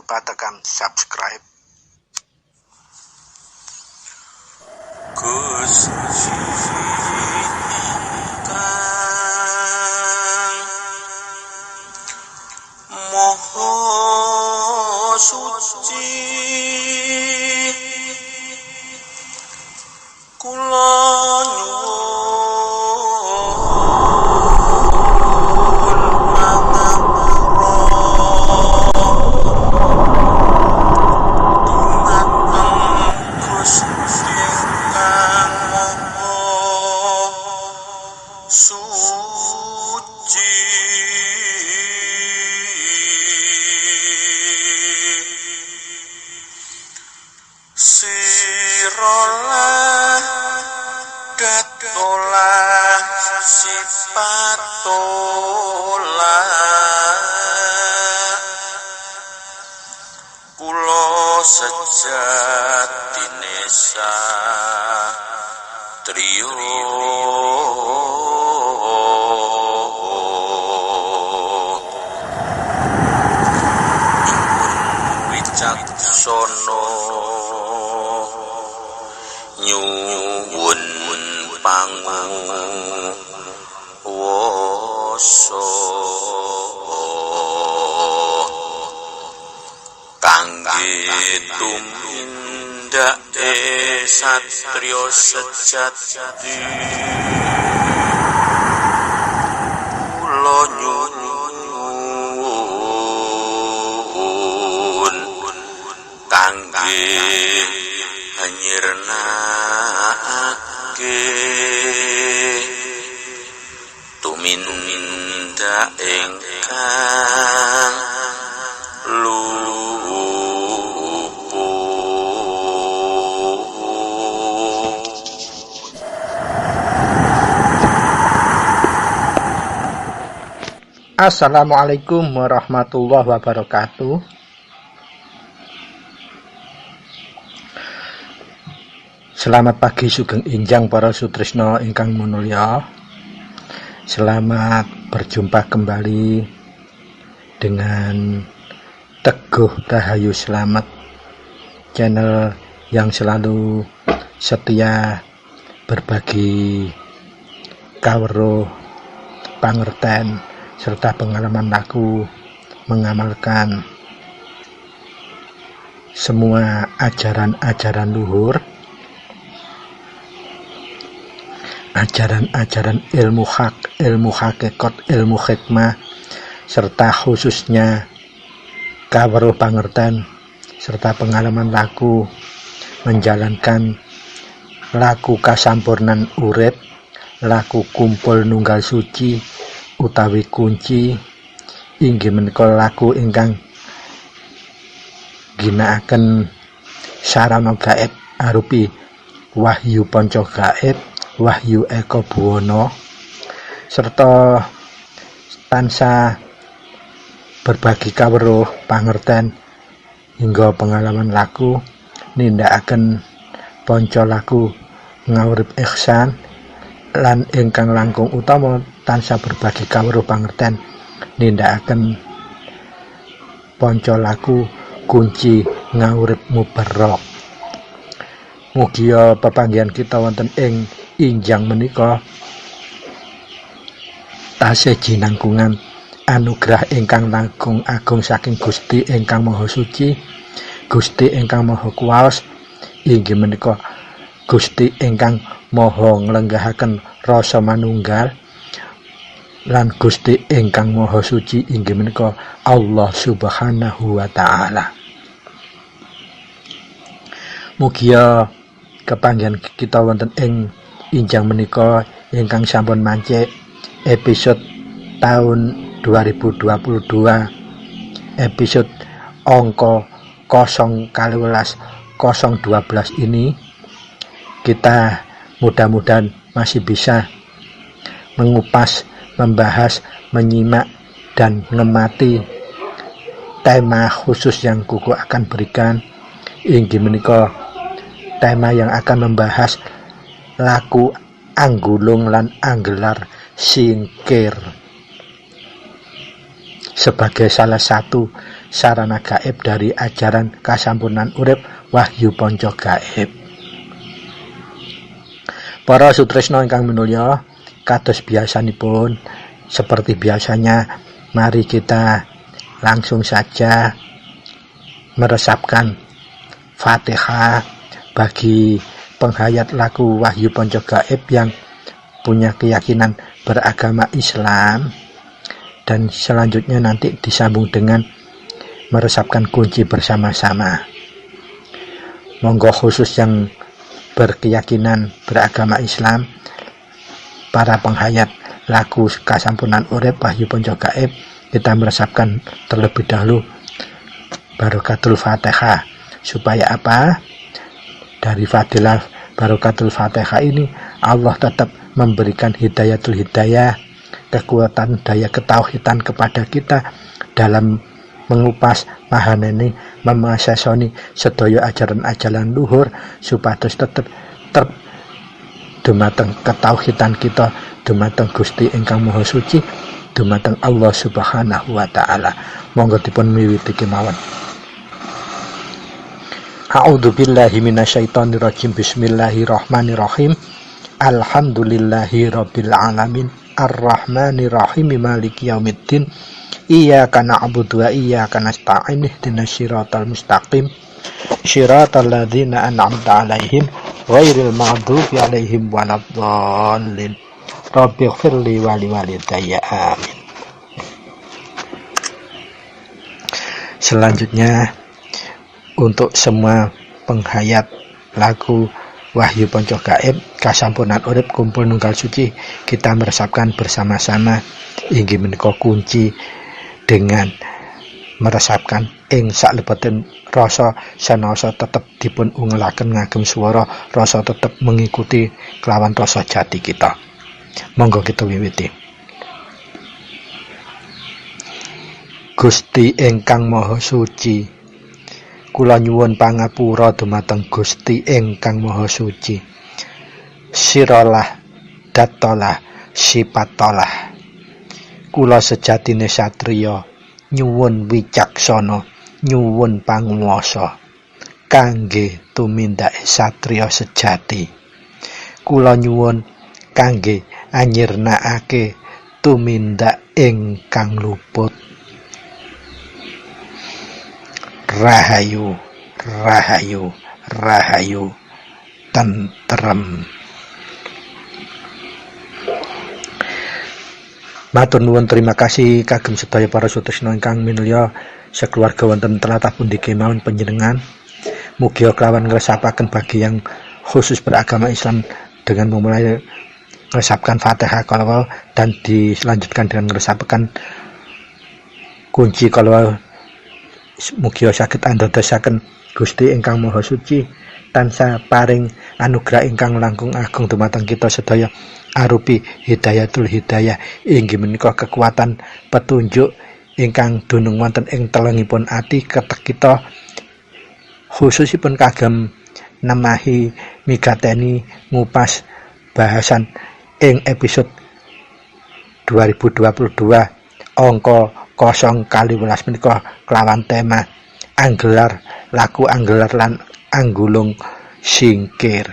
lupa tekan subscribe. Gusti Maha Suci, kula suci sirolah datolah sipatolah kulo sejatine satrio wicaksono nyuwun panguwasa kangge tumindake satriya sejati kula nyuwun kangge nyirnakake tumindak ingkang Assalamualaikum warahmatullahi wabarakatuh. Selamat pagi sugeng injang para sutrisno ingkang manulya. Selamat berjumpa kembali dengan Teguh Rahayu Slamet, channel yang selalu setia berbagi kawruh, pangerten serta pengalaman laku mengamalkan semua ajaran-ajaran luhur, ajaran-ajaran ilmu hak, ilmu hakikat, ilmu hikmah, serta khususnya kawruh pangerten serta pengalaman laku menjalankan laku kasampurnan urip, laku kumpul nunggal suci utawi kunci inggih menika laku ingkang ginakaken sarana gaib arupi wahyu panca gaib, wahyu eka buwana, serta tansah berbagi kawruh pangerten hingga pengalaman laku nindakaken panca laku ngawurip ihsan lan ingkang langkung utama tansah berbagi kawruh pangerten nindakaken panca laku kunci ngawurip mubarok. Mugi pepanggihan kita wonten ing injang menika tasih jinangkungan anugrah ingkang langkung agung saking Gusti ingkang Maha Suci, Gusti ingkang Maha Kuwaos, inggih menika Gusti ingkang Maha nglenggahaken rasa manunggal, lan Gusti ingkang Maha Suci inggih menika Allah Subhanahu wa taala. Mugi kepanggihan kita wonten ing injang menika ingkang sampun mancik episode tahun 2022, episode angka 012 ini kita mudah-mudahan masih bisa mengupas, membahas, menyimak dan mengemati tema khusus yang kuku akan berikan, inggih menika tema yang akan membahas laku anggulung lan anggelar singkir sebagai salah satu sarana gaib dari ajaran kasampurnan urip wahyu panca gaib. Para sutresna ingkang minulya, kados biasanipun, seperti biasanya, mari kita langsung saja meresapkan Fatihah bagi penghayat laku wahyu panca gaib yang punya keyakinan beragama Islam, dan selanjutnya nanti disambung dengan meresapkan kunci bersama-sama. Monggo khusus yang berkeyakinan beragama Islam, para penghayat laku kasampurnan urip wahyu panca gaib, kita meresapkan terlebih dahulu Barokatul Fatihah. Supaya apa? Dari fadilah Barokatul Fatihah ini Allah tetap memberikan hidayatul hidayah, kekuatan daya ketauhidan kepada kita dalam mengupas mahaneni memasesoni sedaya ajaran-ajaran luhur, supados tetap dumateng ketauhidan kita dumateng Gusti ingkang Maha Suci, dumateng Allah Subhanahu wa taala. Monggo dipun miwiti kemawon. A'udzubillahi minasyaitonirrajim. Bismillahirrahmanirrahim. Alhamdulillahirabbil alamin. Arrahmanirrahim. Maliki yaumiddin. Iyyaka na'budu wa iyyaka nasta'in. Ihdinas siratal mustaqim. Shiratal ladzina an'amta 'alaihim ghairil maghdubi 'alaihim waladdallin. Rabbighfirli wa liwalidayya. Amin. Selanjutnya, untuk semua penghayat laku wahyu panca gaib kasampurnan urip kumpul nunggal suci, kita meresapkan bersama-sama inggih menika kunci dengan meresapkan ing saklebeting rasa sanasa tetep dipun ungelaken ngagem swara, rasa tetep mengikuti kelawan rasa jati kita. Monggo kita wiwiti. Gusti ingkang Maha Suci, kula nyuwun pangapura dumateng Gusti ingkang Maha Suci. Siralah datalah sipatalah. Kula sejatine satriya nyuwun wicaksana, nyuwun panguwasa kangge tumindake satriya sejati. Kula nyuwun kangge anyirnakake tumindak ingkang luput. Rahayu, rahayu, rahayu, tentrem. Matur nuwun, terima kasih kagem sedaya para sutresna ingkang minulya sekeluarga wonten tlatah pundi kemawon panjenengan. Mugi kelawan ngresapaken bagi yang khusus beragama Islam dengan memulai ngresapkan Fatihah kalau dan dilanjutkan dengan ngresapaken kunci kalau mugia saged andadosaken Gusti ingkang Maha Suci tansah paring anugerah ingkang langkung agung dumateng kita sedaya arupi hidayatul hidayah, inggih menika kekuatan petunjuk ingkang dunung wonten ing telengipun ati ketek kita, khususipun kagem nemahi migateni ngupas bahasan ing episode 2022 angka 012 menika kelawan tema anggelar laku anggelar lan anggulung singkir.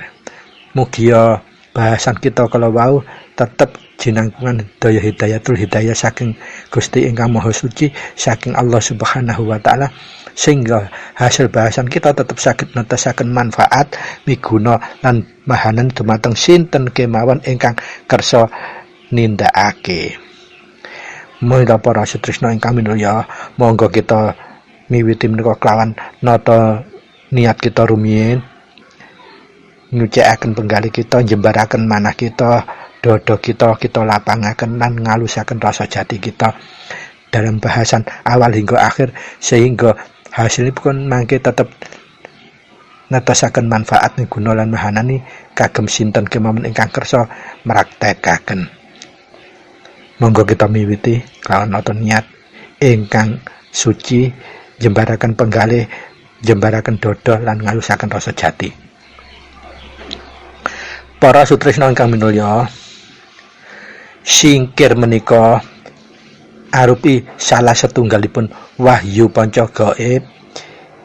Mugia bahasan kita kalau wau tetep jinangkungan daya hidayatul hidayah saking Gusti ingkang Maha Suci, saking Allah Subhanahu wa taala, sehingga hasil bahasan kita tetep saged netasaken manfaat miguna lan mahanan dumateng sinten kemawon ingkang kersa nindakake. Monggo para sutresna ingkang minulya, monggo kita miwiti menika kelawan nata niat kita rumiyin, nyucikaken penggali kita, jembaraken manah kita, dodo kita lapangaken lan ngalusaken rasa jati kita dalam bahasan awal hingga akhir, sehingga hasilipun mangke tetep netasaken manfaat guna lan mahanani kagem sinten kemawon ingkang kersa mraktekaken. Monggo kita miwiti kelawan nata niat ingkang suci, jembaraken penggalih, jembaraken dodo lan ngalusaken rasa jati. Para sutresna ingkang minulya, singkir menika arupi salah setunggalipun wahyu panca gaib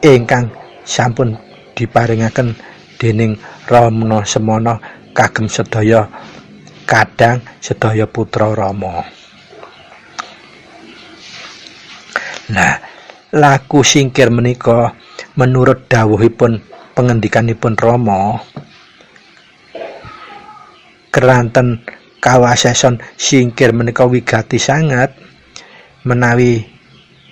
ingkang sampun diparingaken dening Rama Semana kagem sedaya kadang sedaya putra Rama. Nah, laku singkir menika menurut dawuhipun pengendikanipun Rama keranten kawaseson singkir menika wigati sanget menawi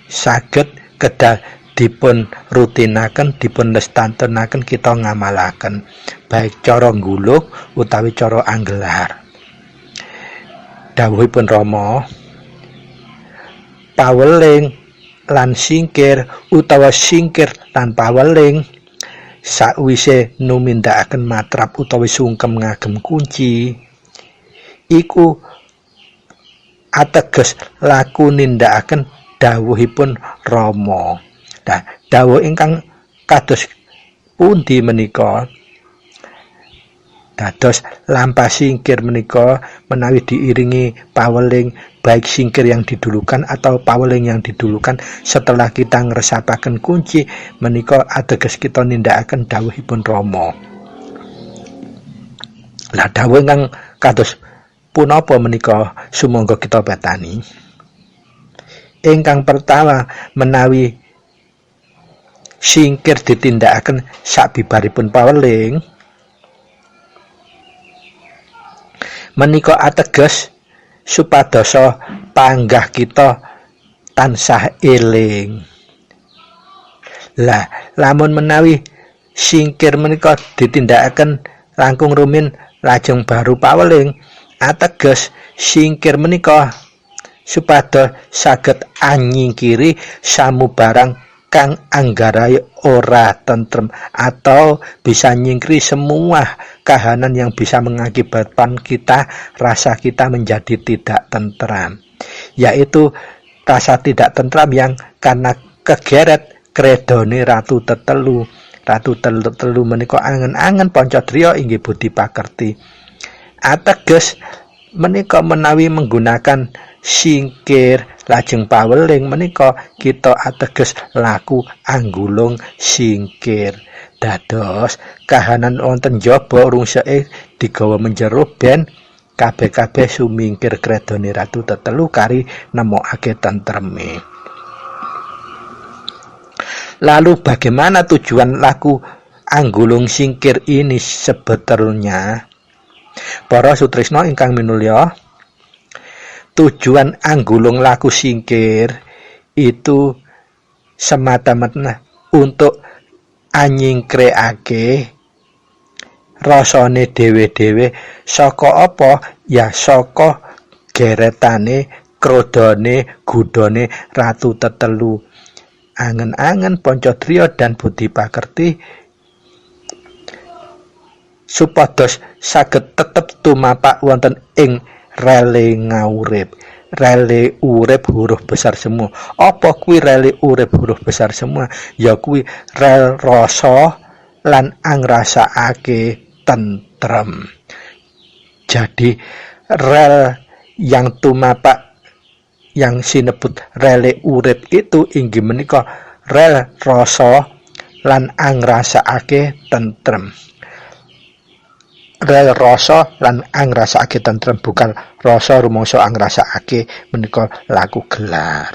saged kedah dipun rutinaken, dipun lestantunaken kita ngamalaken baik cara nggulung utawi cara anggelar. Dawuhipun Rama, paweling lan singkir utawa singkir lan paweling sakwise numindakaken matrap utawi sungkem ngagem kunci iku ateges laku nindakaken dawuhipun Rama. Nah, dawuh ingkang kados pundi menika dados lampah singkir menika menawi diiringi paweling baik singkir yang didulukan atau paweling yang didulukan setelah kita ngresapaken kunci menika ateges kita nindakaken dawuhipun Rama. Lah dawuh ingkang kados punapa menika sumangga kita petani. Ingkang pertama menawi singkir ditindakaken sabibaripun paweling menika ateges supadosa panggah kita tansah eling. Lah lamun menawi singkir menika ditindakaken langkung rumin lajeng baru paweling ateges singkir menika supados saged anyingkiri samubarang kang anggarai ora tentrem atau bisa nyingkiri semua kahanan yang bisa mengakibatkan kita rasa kita menjadi tidak tentram, yaitu rasa tidak tentram yang karena kegeret kredone Ratu Tetelu. Ratu Tetelu menika angen-angen Pancadriya inggih budi pakerti. Ateges menika menawi menggunakan singkir lajeng paweling menika kita ateges laku anggulung singkir. Dados kahanan wonten jaba rungseke digawa menjero ben kabeh-kabeh sumingkir kredone Ratu Tetelu kari nemokake tentreme. Lalu bagaimana tujuan laku anggulung singkir ini sebetulnya? Para sutresna ingkang minulya, tujuan anggulung laku singkir itu semata-mata untuk anyingkreake rasane dhewe-dhewe saka apa? Ya saka geretane krodone gudone Ratu Tetelu. Angen-angen Pancadriya dan budi pakerti supados saged tetep tumapak wonten ing rele ngaurip. Rele urip huruf besar semua. Apa kuwi rele urip huruf besar semua? Ya kuwi rel rasa lan angrasakake tentrem. Jadi rel yang tumapak yang sinebut rele urip itu inggih menika rel rasa lan angrasakake tentrem. Rel rasa lan angrasakake tentrem, bukan rasa rumangsa angrasakake menika laku gelar.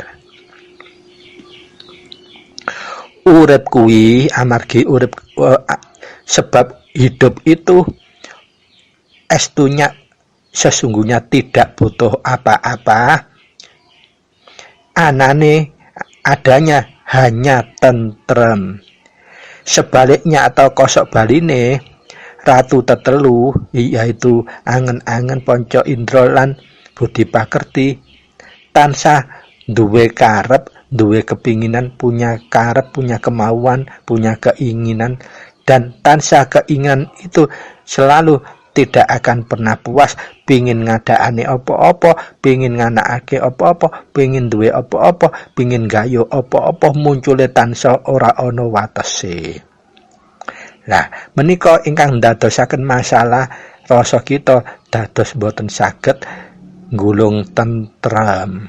Urip kuwi amargi urip sebab hidup itu estunya sesungguhnya tidak butuh apa-apa. Anane adanya hanya tentrem. Sebaliknya atau kosok baline Ratu Tetelu yaitu angen-angen Panca Indra lan budi pakerti tansah duwe karep, duwe kepinginan, punya karep, punya kemauan, punya keinginan, dan tansah keinginan itu selalu tidak akan pernah puas, pingin ngadakane apa-apa, pingin nganakake apa-apa, pingin duwe apa-apa, pingin gayo apa-apa, muncule tansah ora ana watese. Lah menika ingkang ndadosaken masalah rasa kita dados boten saged nggulung tentrem.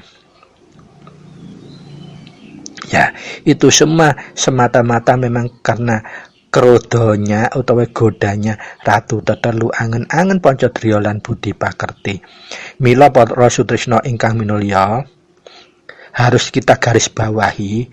Ya, itu semua semata-mata memang karena krodonya utawa godanya Ratu Tetelu angen-angen Pancadriya lan budi pakerti. Mila para Sutrisna ingkang minulya, harus kita garis bawahi,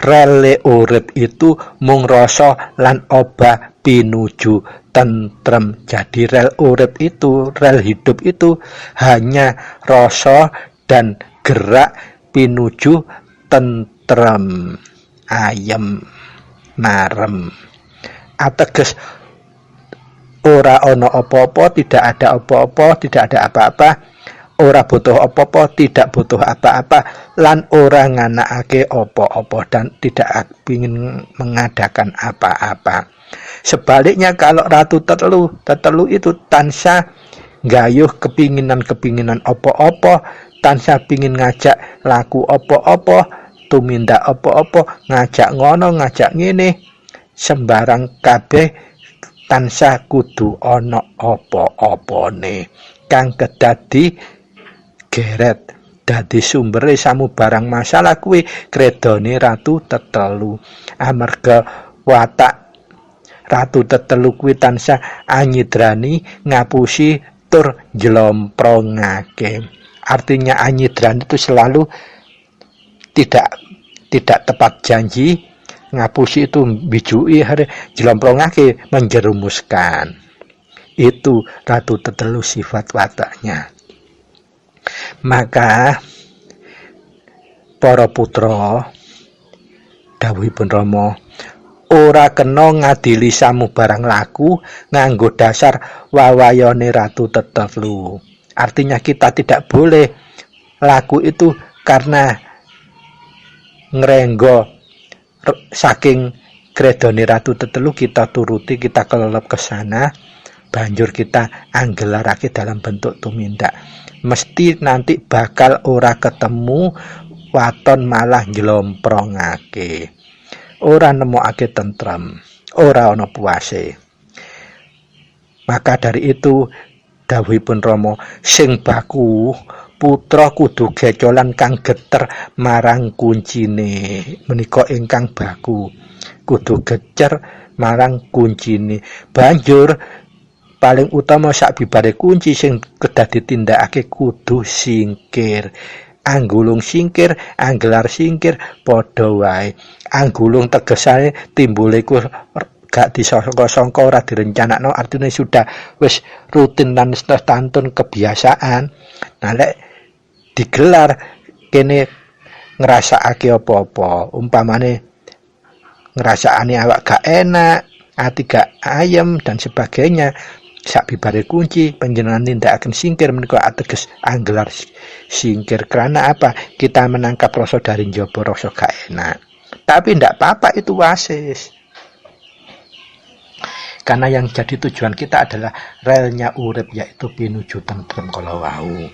rele urip itu mung rasa lan obah pinuju tentrem. Jadi rel urip itu, rel hidup itu hanya rasa dan gerak pinuju tentrem, ayem, marem. Ateges ora ana apa-apa, tidak ada apa-apa, tidak ada apa-apa, ora butuh apa-apa, tidak butuh apa-apa, lan ora nganakake apa-apa dan tidak ingin mengadakan apa-apa. Sebaliknya kalau Ratu Tetelu itu tansah nggayuh kepinginan apa-apa, tansah pingin ngajak laku apa-apa, tumindak apa-apa, ngajak ngono, ngajak ngene, sembarang kabeh tansah kudu ana apa-apane kang kedadi geret dadi sumbere samubarang masalah kuwi kredone Ratu Tetelu. Amarga watak Ratu Tetelu kuwi tansah anyidrani, ngapusi tur njlomprongake. Artinya anyidrani itu selalu tidak tepat janji, ngapusi itu bijui, njlomprongake, menjerumuskan. Itu Ratu Tetelu sifat wataknya. Maka para putra dawuhipun Rama ora kena ngadili samubarang laku nganggo dasar wawayane Ratu Tetelu. Artinya kita tidak boleh laku itu karena ngrenggo saking kredone Ratu Tetelu kita turuti, kita kelelep ke sana, banjur kita anggelarake dalam bentuk tumindak. Mesti nanti bakal ora ketemu, waton malah njlomprongake, ora nemokake tentrem, ora ana puase. Maka dari itu dawuhipun Rama, sing baku putra kudu gecolan kang geter marang kuncine. Menika ingkang baku kudu gecer marang kuncine. Banjur paling utama sak bibare kunci sing kedah ditindakake kudu singkir. Anggulung singkir, anggelar singkir, padha wae. Anggulung tegesane timbule ku gak disangka-sangka, ora direncanakno, artine sudah wis rutin lan stantun kebiasaan. Nah lek digelar kene ngrasakake apa-apa, umpamane ngrasakane awak gak enak, ati gak ayem dan sebagainya, sak bibare kunci panjenengan nindakaken singkir menika ateges anggelar singkir. Karena apa? Kita menangkap rasa dari njaba, rasa gak enak. Tapi ndak apa-apa, itu wasis. Karena yang jadi tujuan kita adalah relnya urip, yaitu pinuju tentrem kala wau.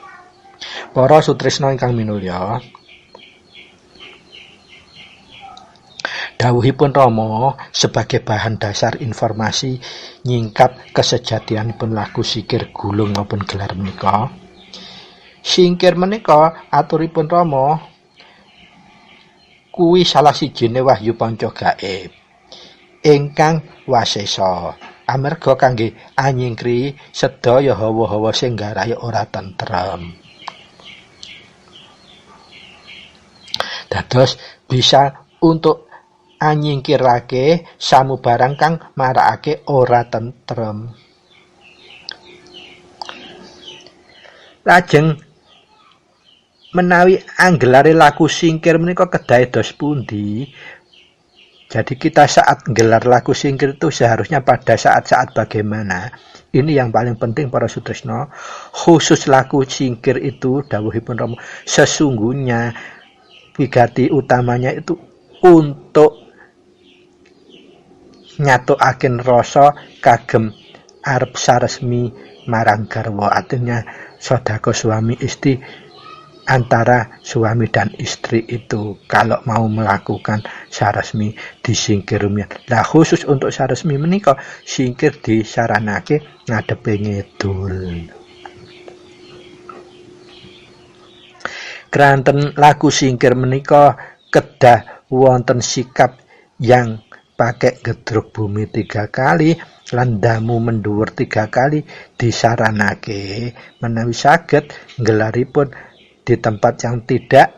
Para Sutrisna ingkang minulya, dawuhipun Rama sebagai bahan dasar informasi nyingkap kesejatianipun laku singkir gulung maupun gelar menika. Singkir menika aturipun Rama kuwi salah sijine wahyu panca gaib ingkang wasesa amarga kangge anyingkri sedaya hawa-hawa sing garahe ora tentrem. Dados bisa untuk anyingkirake samubarang kang marakake ora tentrem. Lajeng menawi anggelare laku singkir menika kedah dos pundi? Jadi kita saat gelar laku singkir itu seharusnya pada saat-saat bagaimana? Ini yang paling penting para Sutrisna. Khusus laku singkir itu dawuhipun Rama sesungguhnya wigati utamanya itu untuk nyatokaken rasa kagem arep saresmi marang garwa. Artinya sedekah suami istri, antara suami dan istri itu kalau mau melakukan saresmi disingkir rumiyin. Nah khusus untuk saresmi menika singkir disaranake ngadepe ngidul. Kranten laku singkir menika kedah wonten sikap yang pakai gedruk bumi 3 kali lan damu mendhuwur 3 kali disaranake menawi saged nggelaripun di tempat yang tidak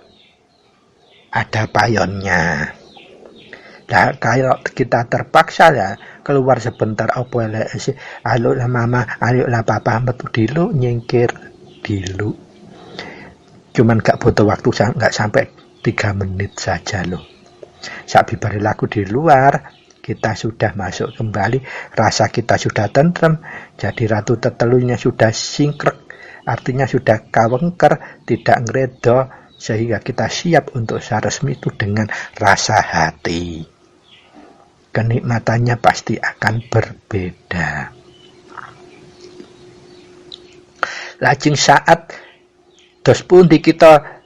ada payonnya. Nah, kalau kita terpaksa ya keluar sebentar apa elek sih, ayolah mama, ayolah papa metu dilu nyingkir dilu. Cuman gak butuh waktu gak sampai 3 menit saja loh. Sabibari laku di luar, kita sudah masuk kembali, rasa kita sudah tentrem, jadi ratu tetelunya sudah singkrek, artinya sudah kawengker, tidak ngredo, sehingga kita siap untuk saresmi itu dengan rasa hati. Kenikmatannya pasti akan berbeda. Lajeng saat dos pundi kita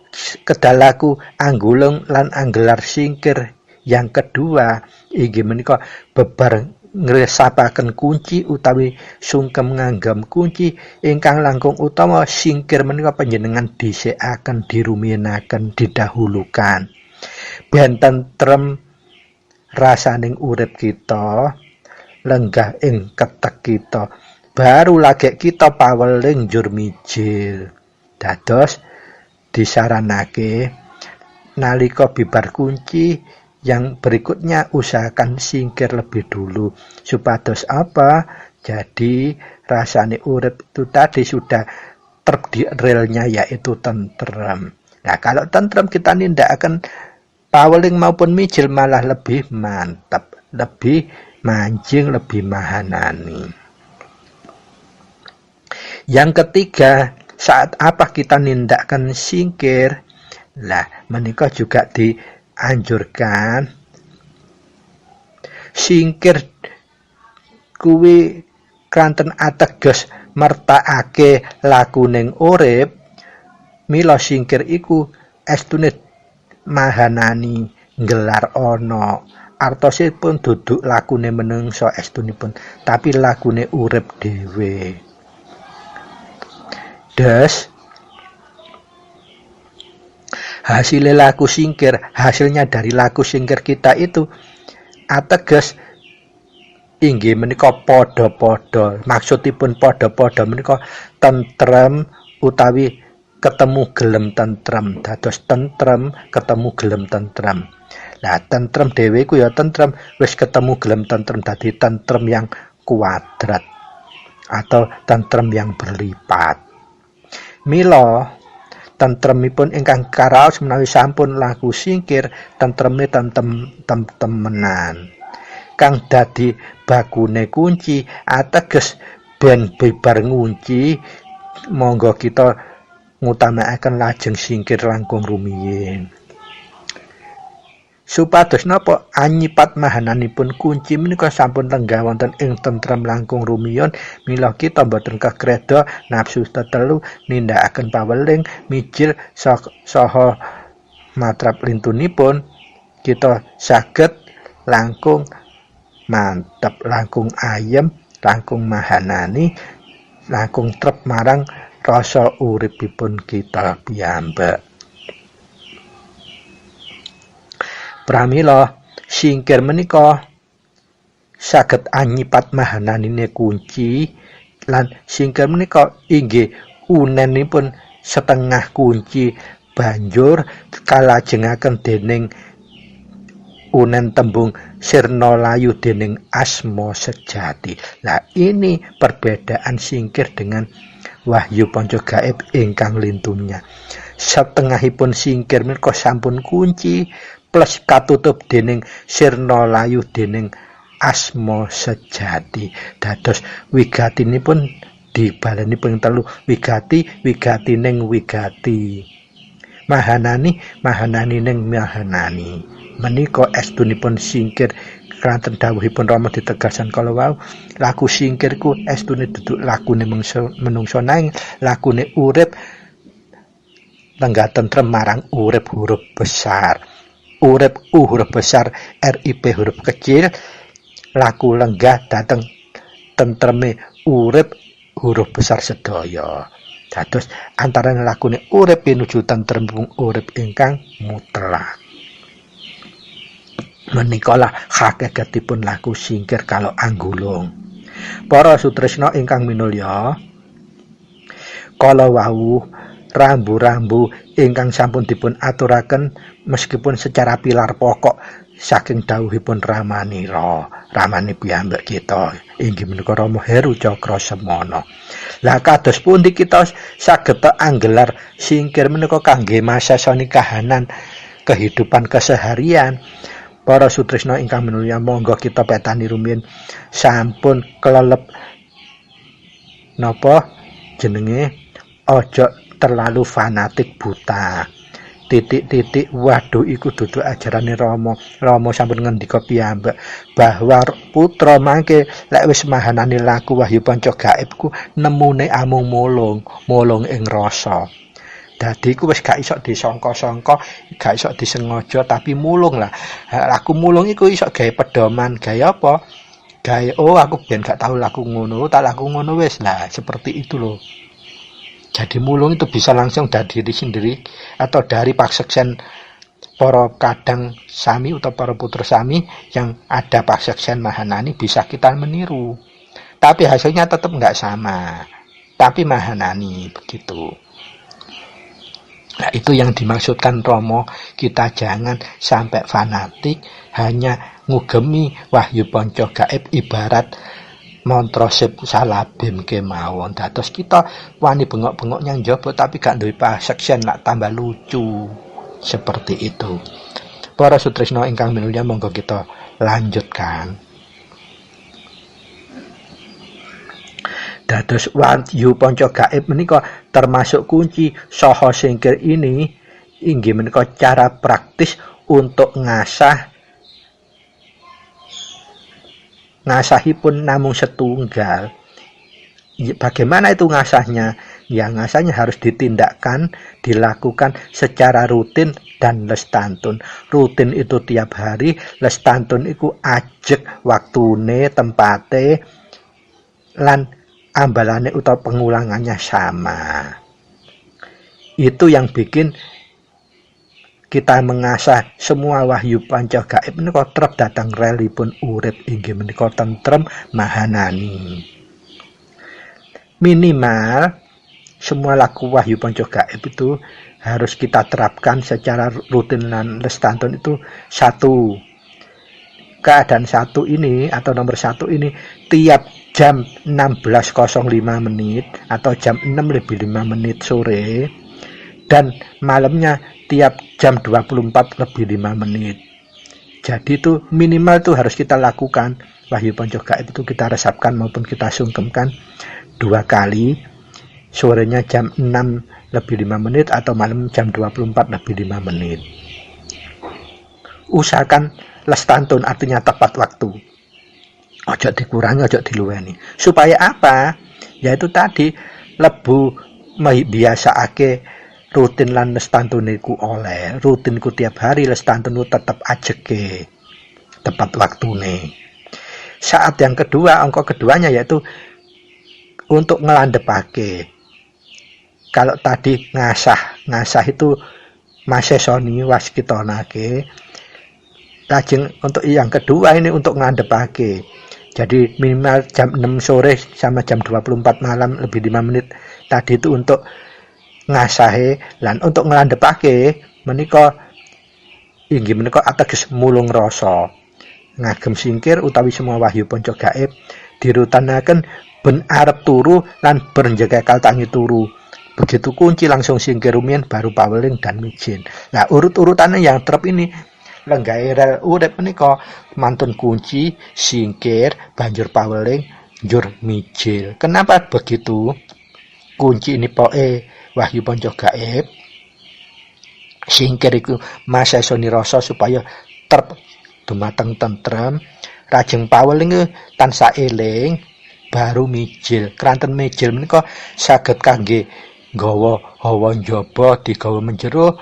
kedalaku anggulung lan anggelar singkir yang kedua inggih menika bebar ngresapaken kunci utawi sungkem nganggam kunci ingkang langkung utama singkir menika panjenengan dhisikaken dirumiyenaken didahulukan ben tentrem rasaning urip kita lenggah ing ketek kita baru lagi kita paweling njur mijil dados disaranake nalika bibar kunci yang berikutnya usahakan singkir lebih dulu supados apa? Jadi rasane urip itu tadi sudah terdirelnya yaitu tentrem. Nah, kalau tentrem kita nindakaken paweling maupun mijil malah lebih mantap, lebih mancing, lebih mahanani. Yang ketiga, saat apa kita nindakkan singkir? Lah, menika juga dianjurkan singkir kuwi kranten ateges mertakake lakuning urip. Mila singkir iku estune mahanani nggelar ana. Artosipun duduk lakune menungsa estunipun, tapi lakune urip dhewe. Des hasil laku singkir, hasilnya dari laku singkir kita itu ateges inggih menika padha-padha. Maksudipun padha-padha menika tentrem utawi ketemu gelem tentrem. Dados tentrem ketemu gelem tentrem. Nah, tentrem dhewe ku ya tentrem, wis ketemu gelem tentrem dadi tentrem yang kuadrat atau tentrem yang berlipat. Mila tentremipun ingkang karaos menawi sampun laku singkir tentreme temenan. Kang dadi bakune kunci ateges ben bibar ngunci monggo kita ngutamakaken lajeng singkir langkung rumiyin. Supados napa anyipat mahananipun kunci menika sampun lenggah wonten ing tentrem langkung rumiyin mila kita boten kekreda nafsu tetelu nindakaken paweling mijil saha matrap lintunipun kita saged langkung mantep langkung ayem langkung mahanani langkung trep marang rasa uripipun kita piyambak. Pramila singkir menika saged anyipat mahananine kunci lan singkir menika inggih unenipun setengah kunci banjur kalajengaken dening unen tembung sirna layu dening asma sejati. Lah ini perbedaan singkir dengan wahyu panca gaib ingkang lintunya. Setengahipun singkir menika sampun kunci plus katutup dening sirna layu dening asma sejati. Dados wigatinipun dibalenipun telu wigati ning wigati. Mahanani ning mahanani. Menika estunipun singkir kranten dawuhipun Rama ditegasan kala wau laku singkirku estune duduk lakune menungso nanging lakune urip lenggah tentrem marang urip huruf besar. Urip huruf besar RIP huruf kecil laku lenggah dateng tentreme urip huruf besar sedaya. Dados antarané lakune urip pinuju tentrem urip ingkang mutlak. Menikalah hakikatipun laku singkir kalau anggulung. Para sutresna ingkang minulya, kala wau rambu-rambu ingkang sampun dipun aturaken meskipun secara pilar pokok saking dawuhipun Ramanira, ramane piyambak kita inggih menika Rama Heru Cakrasemana. Lah kados pundi kita saged anggelar singkir menika kangge masasani kahanan kehidupan keseharian. Para sutresna ingkang minulya, monggo kita petani rumiyin sampun kelelep napa jenenge aja terlalu fanatik buta. Titik-titik waduh iku dudu ajarane Rama. Rama sampun ngendika piyambak bahwa putra mangke lek wis mahanane laku wahyu panca gaib ku nemune amung mulung ing rasa. Dadi ku wis gak iso disangka-sangka, gak iso disengaja tapi mulung lah. Aku mulung iku iso gawe pedoman, gawe apa? Gawe aku ben gak tau laku ngono, tak laku ngono wis lah, seperti itu loh. Jadi mulung itu bisa langsung dari diri sendiri atau dari paseksen para kadang sami atau para putra sami yang ada paseksen mahanani bisa kita meniru. Tapi hasilnya tetap nggak sama. Tapi mahanani begitu. Nah, itu yang dimaksudkan Romo, kita jangan sampai fanatik hanya ngugemi wahyu panca gaib ibarat mantra salabim kemawon. Dados kita wani bengok-bengok nyang njaba tapi gak duwe paseksen lak tambah lucu. Seperti itu. Para sutresna ingkang minulya, monggo kita lanjutkan. Dados wahyu panca gaib menika termasuk kunci saha singkir ini inggih menika cara praktis untuk ngasahipun namung setunggal. Bagaimana itu ngasahnya? Ya ngasahnya harus ditindakkan, dilakukan secara rutin dan lestantun. Rutin itu tiap hari, lestantun itu ajek waktune, tempate, lan ambalane utawa pengulangannya sama. Itu yang bikin kita mengasah semua wahyu panca gaib menika trep datang relipun urip inggih menika tentrem mahanani. Minimal semua laku wahyu panca gaib itu harus kita terapkan secara rutin dan lestantun itu satu. Keadaan satu ini atau nomor satu ini tiap jam 16.05 menit atau jam 6:05 sore dan malamnya tiap jam 24:05. Jadi itu minimal itu harus kita lakukan. Wahyu panca gaib itu kita resapkan maupun kita sungkemkan 2 kali. Sorenya jam 6:05 atau malam jam 24:05. Usahakan lestantun, artinya tepat waktu. Ojo dikurangi, ojo diluweni. Supaya apa? Yaitu tadi lebu biasaake rutin lan lestantun iku oleh. Rutin ku tiap hari, lestantun ku tetap ajeke. Tepat waktune. Saat yang kedua, angka keduanya yaitu untuk ngelandepake. Kalau tadi ngasah itu masesoni waskitonake. Lajeng untuk yang kedua ini untuk ngelandepake. Jadi minimal jam 6 sore sama jam 24 malam lebih 5 menit tadi itu untuk ngasahe lan untuk ngelandepake menika inggih menika ateges mulung rasa. Ngagem singkir utawi semua wahyu panca gaib dirutanaken ben arep turu lan berjaga kaltangi turu. Begitu kunci langsung singkir rumiyin baru paweling dan mijil. Nah, urut-urutannya yang trep ini lenggahe rel urip menika mantun kunci, singkir, banjur paweling, njur mijil. Kenapa begitu? Kunci ini poke wahyu panca gaib. Singkir iku masesoni rasa supaya dumateng tentrem. Rajeng paweling tansah eling, baru mijil. Kranten mijil menika saged kangge nggawa hawa njaba digawa menjero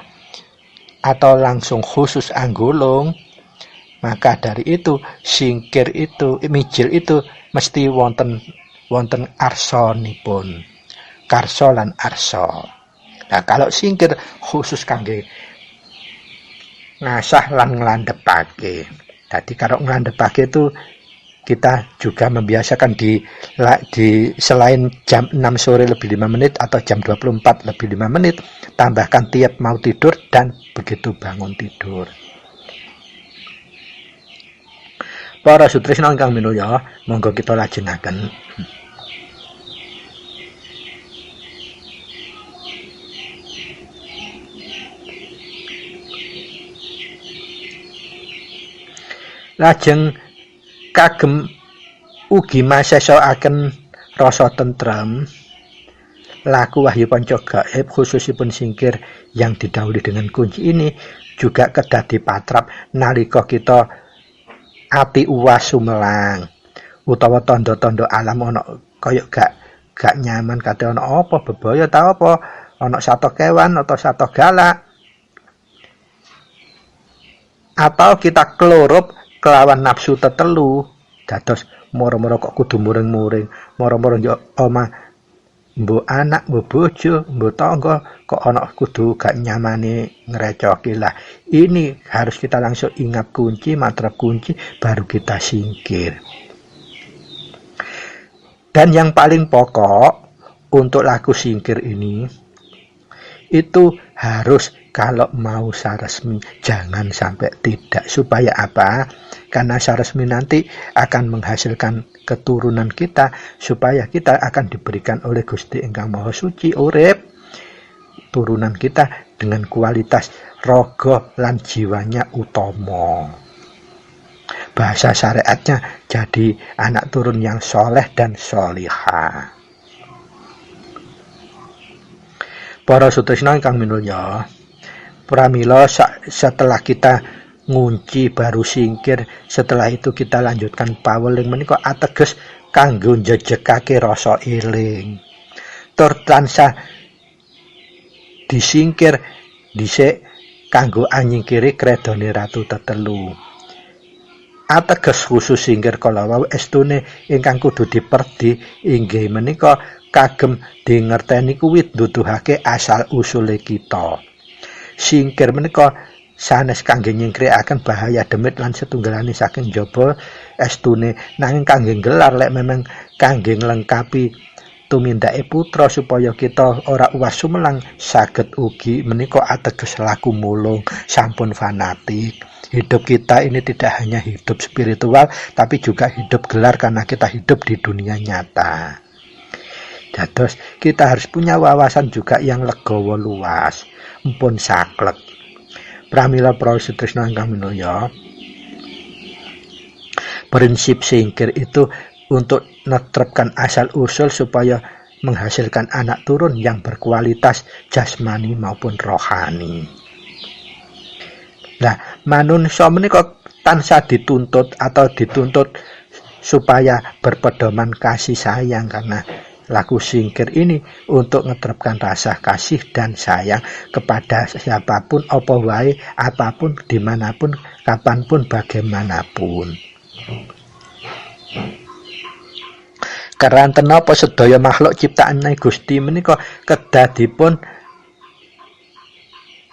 atau langsung khusus anggulung. Maka dari itu singkir itu, mijil itu mesti wonten arsanipun. Karsa lan arsa. Nah, kalau singkir khusus kangge ngasah lan nglandhepake. Jadi kalau ngandhepake itu kita juga membiasakan di selain jam 6 sore lebih 5 menit atau jam 24 lebih 5 menit, tambahkan tiap mau tidur dan begitu bangun tidur. Para sutresna ingkang minulya, monggo kita lajengaken. Lajeng kagem ugi masesakaken rasa tentrem, laku wahyu panca gaib khususipun singkir yang didhawuhi dengan kunci ini juga kedah dipatrap nalika kita ati uwas sumelang utawa tanda-tanda alam ana kaya gak nyaman, kate ana apa bebaya ta apa, ana sato kewan atau sato galak, atau kita klerup kelawan nafsu tetelu, dados moro-moro kok kudu muring-muring, moro-moro yo omah mbok anak, mbok bojo, mbok tangga kok ana kudu gak nyamane ngrecoki lah. Ini harus kita langsung ingat kunci, mantra kunci baru kita singkir. Dan yang paling pokok untuk laku singkir ini itu harus kalau mau saresmi jangan sampai tidak. Supaya apa? Karena saresmi nanti akan menghasilkan keturunan kita, supaya kita akan diberikan oleh Gusti Ingkang Maha Suci urip turunan kita dengan kualitas raga lan jiwanya utama. Bahasa syariatnya jadi anak turun yang soleh dan solihah. Para sutresna ingkang minulya, pramila setelah kita ngunci baru singkir, setelah itu kita lanjutkan paweling menika ateges kanggo njejegake rasa eling. Tur tansah disingkir dhisik kanggo anyingkiri kredone ratu tetelu. Ateges khusus singkir kala wau estune ingkang kudu diperdi inggih menika kagem dingerteni kuwi nduduhake asal usule kita. Singkir menika sanes kangge nyingkrikaken bahaya demit lan setunggalane saking jaba estune, nanging kangge gelar lek memang kangge nglengkapi tumindake putra supaya kita ora uwas sumelang, saged ugi menika ateges laku mulung sampun fanatik. Hidup kita ini tidak hanya hidup spiritual tapi juga hidup gelar karena kita hidup di dunia nyata. Dados kita harus punya wawasan juga yang legowo luas, mpun saklek. Pramila para sutresna ingkang minulya, prinsip singkir itu untuk menerapkan asal usul supaya menghasilkan anak turun yang berkualitas jasmani maupun rohani. Nah, manungsa menika tansah dituntut supaya berpedoman kasih sayang, karena laku singkir ini untuk menerapkan rasa kasih dan sayang kepada siapapun, apa wae, apapun, dimanapun, kapanpun, bagaimanapun. Keranten napa sedaya makhluk ciptaane Gusti menika kedah dipun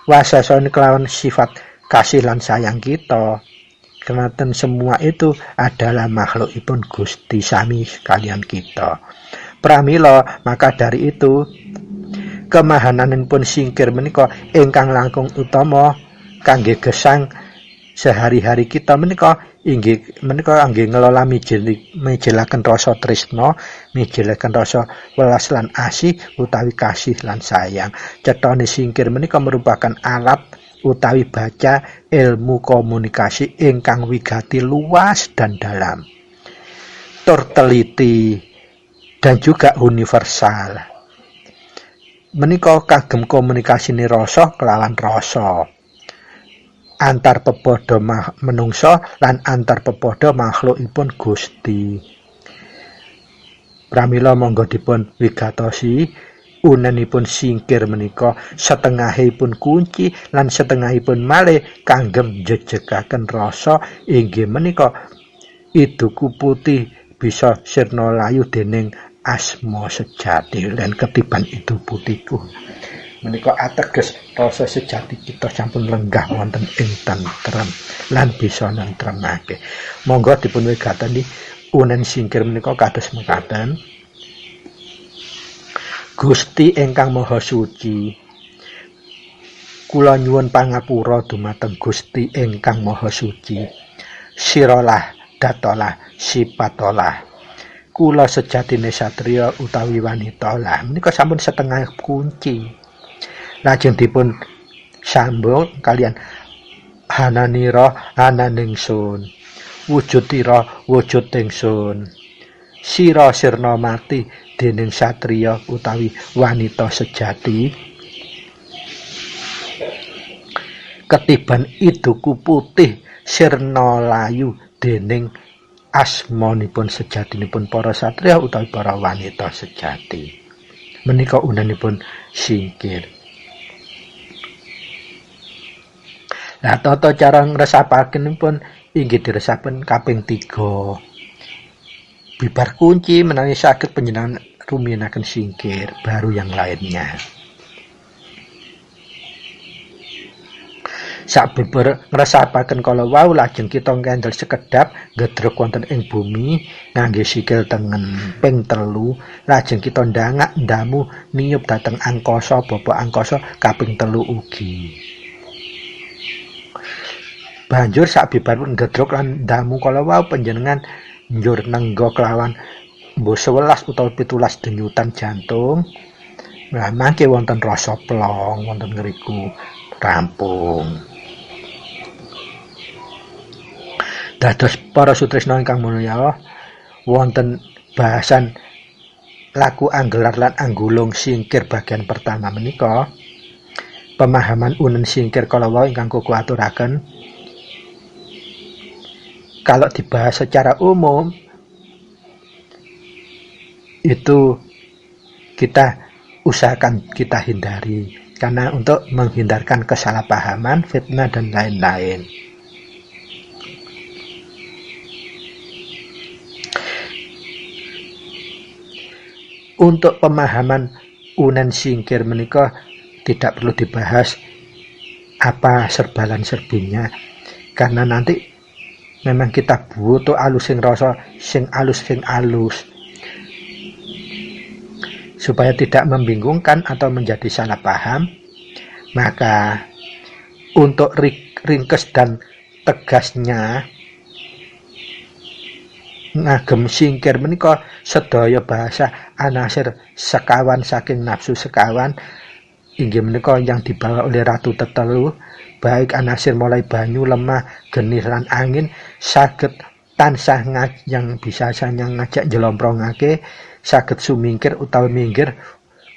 wasasane kelawan sifat kasih lan sayang kita. Keranten semua itu adalah makhlukipun Gusti sami kalian kita. Pramila maka dari itu kemahananipun singkir menika ingkang langkung utama kangge gesang sehari-hari kita menika inggih menika kangge ngelola mijelaken rasa tresna, mijelaken rasa welas lan asih utawi kasih lan sayang. Cetone singkir menika merupakan alat utawi baca ilmu komunikasi ingkang wigati luas dan dalam, tur teliti dan juga universal. Menika kagem komunikasine rasa kelawan rasa antar pepodo menungsa lan antar pepodo makhlukipun Gusti. Pramila monggo dipun wigatosi unenipun singkir menika setengahipun kunci lan setengahipun malih kanggem jejegaken rasa inggih menika iduku putih bisa sirna layu dening asma sejati dan ketiban itu putihku. menika ateges rasa sejati kita sampun lenggah wonten ing tentrem lan bisa nentremake. Monggo dipun wigateni unen singkir menika kados mekaten. Gusti ingkang Maha Suci, kula nyuwun pangapura dumateng Gusti ingkang Maha Suci. Siralah datolah sipatolah. Kula sejatine satriya utawi wanita lah menika sampun setengah kunci. Lajeng dipun sambung kalian hananira ananingsun, wujudira wujud ingsun, sira sirna mati dening satriya utawi wanita sejati. Ketiban iduku putih sirna layu dening asmanipun sejatinipun para satriya utawi para wanita sejati. Menika unenipun singkir. Lah tata cara ngresapakenipun inggih diresapen kaping 3. Bibar kunci menawi saged panjenengan rumiyin singkir baru yang lainnya. Sabeber ngresapaken kala wau lajeng kita ngandel sekedhap gedrek wonten ing bumi ngangge sikil tengen ping 3 lajeng kita ndangak ndamu niyup dhateng angkasa bapa angkasa kaping 3 ugi. Banjur sabibaripun gedrok lan ndamu kala wau panjenengan njur nengga kelawan mbuh 11 utawa 17 denyutan jantung. Lah mangke wonten rasa plong wonten ngriku rampung. Dados para sutresna ingkang mulya wonten bahasan laku anggelar lan anggulung singkir bagian pertama menika pemahaman unen singkir kala wau ingkang kuku aturaken. Kalau dibahas secara umum itu kita usahakan kita hindari karena untuk menghindarkan kesalahpahaman, fitnah dan lain-lain. Untuk pemahaman unen singkir menika tidak perlu dibahas apa serbalan serbinya karena nanti memang kita butuh alus sing rasa sing alus supaya tidak membingungkan atau menjadi salah paham. Maka untuk ringkes dan tegasnya ngagem singkir menika sedaya bahasa anasir sekawan saking nafsu sekawan inggih menika yang dibawa oleh Ratu Tetelu, baik anasir mulai banyu, lemah, genis lan angin saged tansah yang bisa sanya ngajak njlomprongake, saged sumingkir utawi minggir,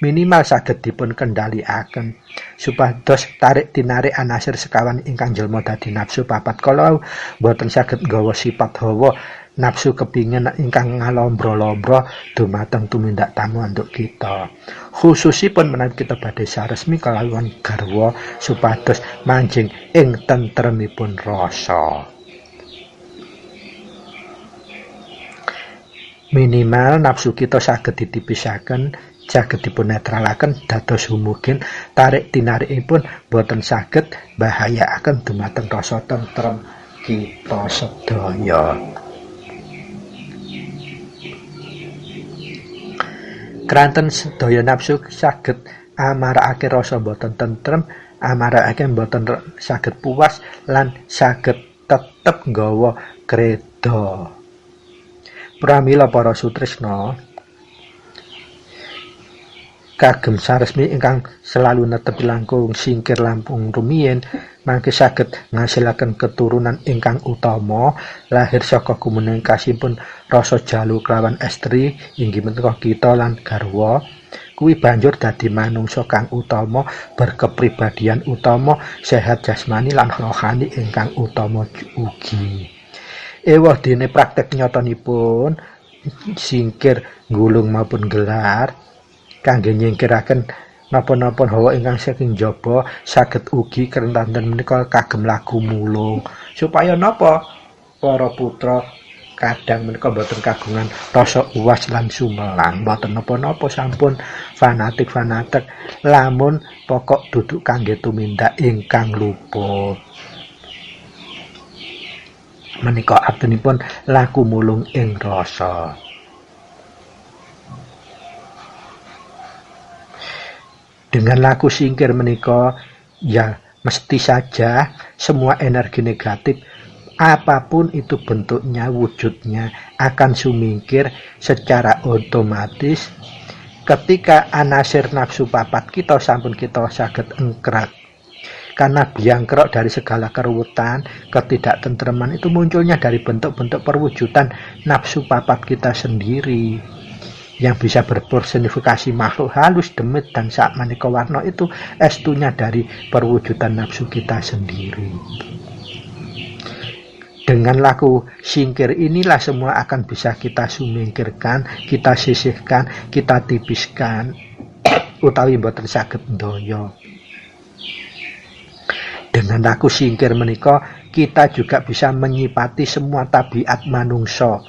minimal saged dipun kendaliaken supados tarik tinarik anasir sekawan ingkang jelma dadi nafsu papat kala boten saged nggawa sifat hawa nafsu kepingin ingkang ngalombro-lombro dumateng tumindak tamu untuk kita. Khususipun menawi kita badhe saresmi kalawan garwa supados manjing ing tentremipun rasa. Minimal nafsu kita saged ditipisaken, saged dipunnetralaken dados humukin tarik tinarikipun boten saged bahayaaken dumateng rasa tentrem kita sedaya. Kranten sedaya nafsu saged amarake rasa boten tentrem, amarake boten saged puas lan saged tetep nggawa kreda. Pramila para sutresna kagem saresmi ingkang selalu netepi langkung singkir lampung rumiyin mangke saged ngasilaken keturunan ingkang utama lahir saka komunikasipun rasa jalu kelawan estri inggih menika kita lan garwa kuwi banjur dadi manungsa kang utama berkepribadian utama sehat jasmani lan rohani ingkang utama ugi. Ewah dene praktek nyatanipun singkir gulung maupun gelar kangge nyingkiraken napa-napa hawa ingkang saking jaba saged ugi krentanten menika kagem lagu mulung supaya napa para putra kadang menika boten kagungan rasa uwas lan sumelang, boten napa-napa sampun fanatik lamun pokok duduk kangge tumindak ingkang lupa. Menika artinipun laku mulung ing rasa. Dengan laku singkir menika ya mesti saja semua energi negatif apapun itu bentuknya, wujudnya akan sumingkir secara otomatis ketika anasir nafsu papat kita sampun kita saged engkrak. Karena biangkrok dari segala keruwetan, ketidaktentreman itu munculnya dari bentuk-bentuk perwujudan nafsu papat kita sendiri yang bisa berpersonifikasi makhluk halus, demit dan sak maneka warna itu estunya dari perwujudan nafsu kita sendiri. Dengan laku singkir inilah semua akan bisa kita sumingkirkan, kita sisihkan, kita tipiskan utawi boten saged ndaya. Dengan laku singkir menika kita juga bisa menyipati semua tabiat manungsa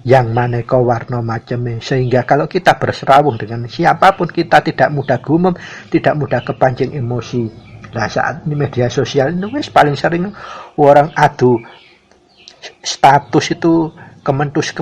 yang maneka warna macamnya, sehingga kalau kita berserawung dengan siapapun kita tidak mudah gumem, tidak mudah kepancing emosi. Nah saat ini media sosial itu paling sering orang adu status itu kementus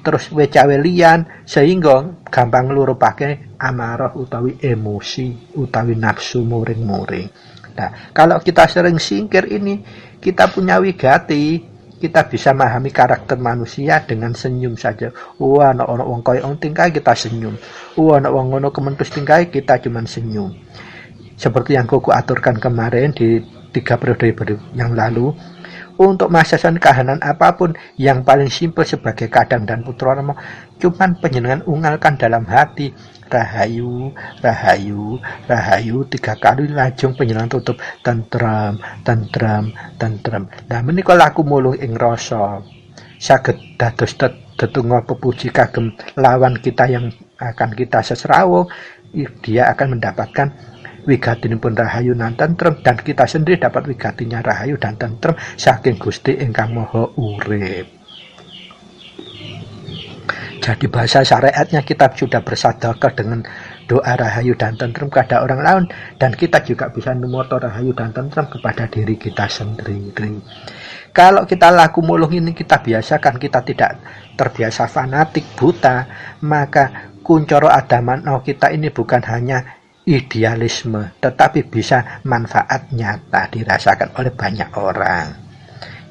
terus wecawe liyan sehingga gampang nglurupake amarah utawi emosi utawi nafsu muring-muring. Nah, kalau kita sering singkir ini, kita punya wigati, kita bisa memahami karakter manusia dengan senyum saja. Wah, ana wong kaya tingkai kita senyum. Wah, ana wong ngono kementus tingkai kita cuman senyum. Seperti yang Koko aturkan kemarin di 3 periode yang lalu, untuk menghasilkan kahanan apapun yang paling simpel sebagai kadang dan putra rama, cuman panjenengan ungalkan dalam hati rahayu, rahayu, rahayu 3 kali lajeng panjenengan tutup tentrem. Nah menika laku mulung ing rasa saged dados tetunggal pepuji kagem lawan kita yang akan kita sesrawung, dia akan mendapatkan wigatinipun rahayu dan tentrem, dan kita sendiri dapat wigatinya rahayu dan tentrem saking Gusti ingkang Maha Urip. Jadi bahasa syariatnya kita sudah bersedekah dengan doa rahayu dan tentrem kepada orang lain, dan kita juga bisa numoto rahayu dan tentrem kepada diri kita sendiri. Kalau kita laku mulung ini kita biasakan, kita tidak terbiasa fanatik buta, maka kuncoro adamano kita ini bukan hanya idealisme, tetapi bisa manfaat nyata dirasakan oleh banyak orang.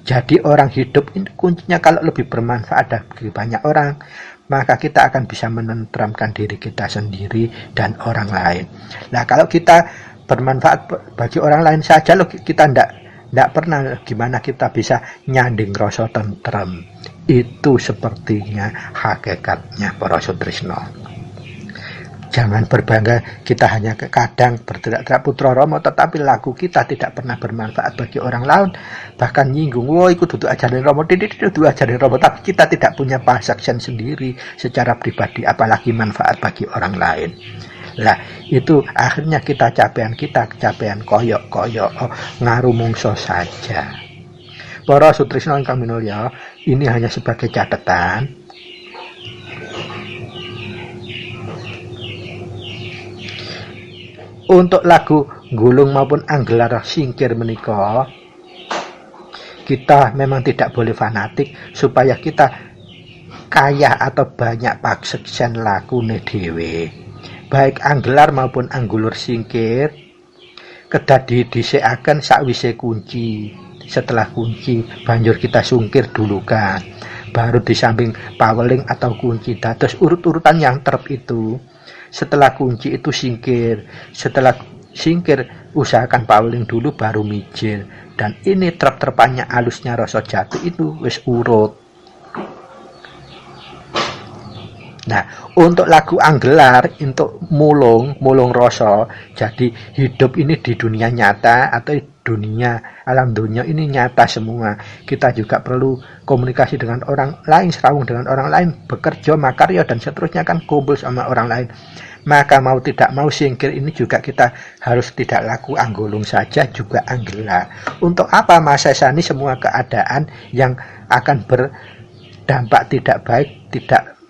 Jadi orang hidup ini kuncinya kalau lebih bermanfaat bagi banyak orang, maka kita akan bisa menenteramkan diri kita sendiri dan orang lain. Nah kalau kita bermanfaat bagi orang lain saja, kita tidak pernah gimana kita bisa nyanding rasa tentrem. Itu sepertinya hakikatnya para sutrisno. Jangan berbangga kita hanya kadang berteriak-teriak putra rama, tetapi laku kita tidak pernah bermanfaat bagi orang lain, bahkan nyinggung, wah ikut duduk ajarin rama, duduk ajarin rama, tapi kita tidak punya pasaksian sendiri secara pribadi, apalagi manfaat bagi orang lain. Lah itu akhirnya kita capean koyok ngarumungso saja. Para sutrisno ingkang minulya, ini hanya sebagai catatan. Untuk lagu gulung maupun anggelar singkir menika, kita memang tidak boleh fanatik supaya kita kaya atau banyak paseksen lakune dhewe. Baik anggelar maupun anggulur singkir kedah didhisikaken sakwise kunci. Setelah kunci banjur kita sungkir dulu kan. Baru di samping paweling atau kunci. Dados urut-urutan yang terp itu. Setelah kunci itu singkir, setelah singkir usahakan paweling dulu baru mijil, dan ini terpannya alusnya rasa jatuh itu wis urut. Nah untuk lagu anggelar untuk mulung rasa, jadi hidup ini di dunia nyata atau dunia alam dunia ini nyata semua, kita juga perlu komunikasi dengan orang lain, serawung dengan orang lain, bekerja, makarya dan seterusnya kan kumpul sama orang lain. Maka mau tidak mau singkir ini juga kita harus tidak laku anggulung saja, juga anggelar. Untuk apa masesani semua keadaan yang akan berdampak tidak baik,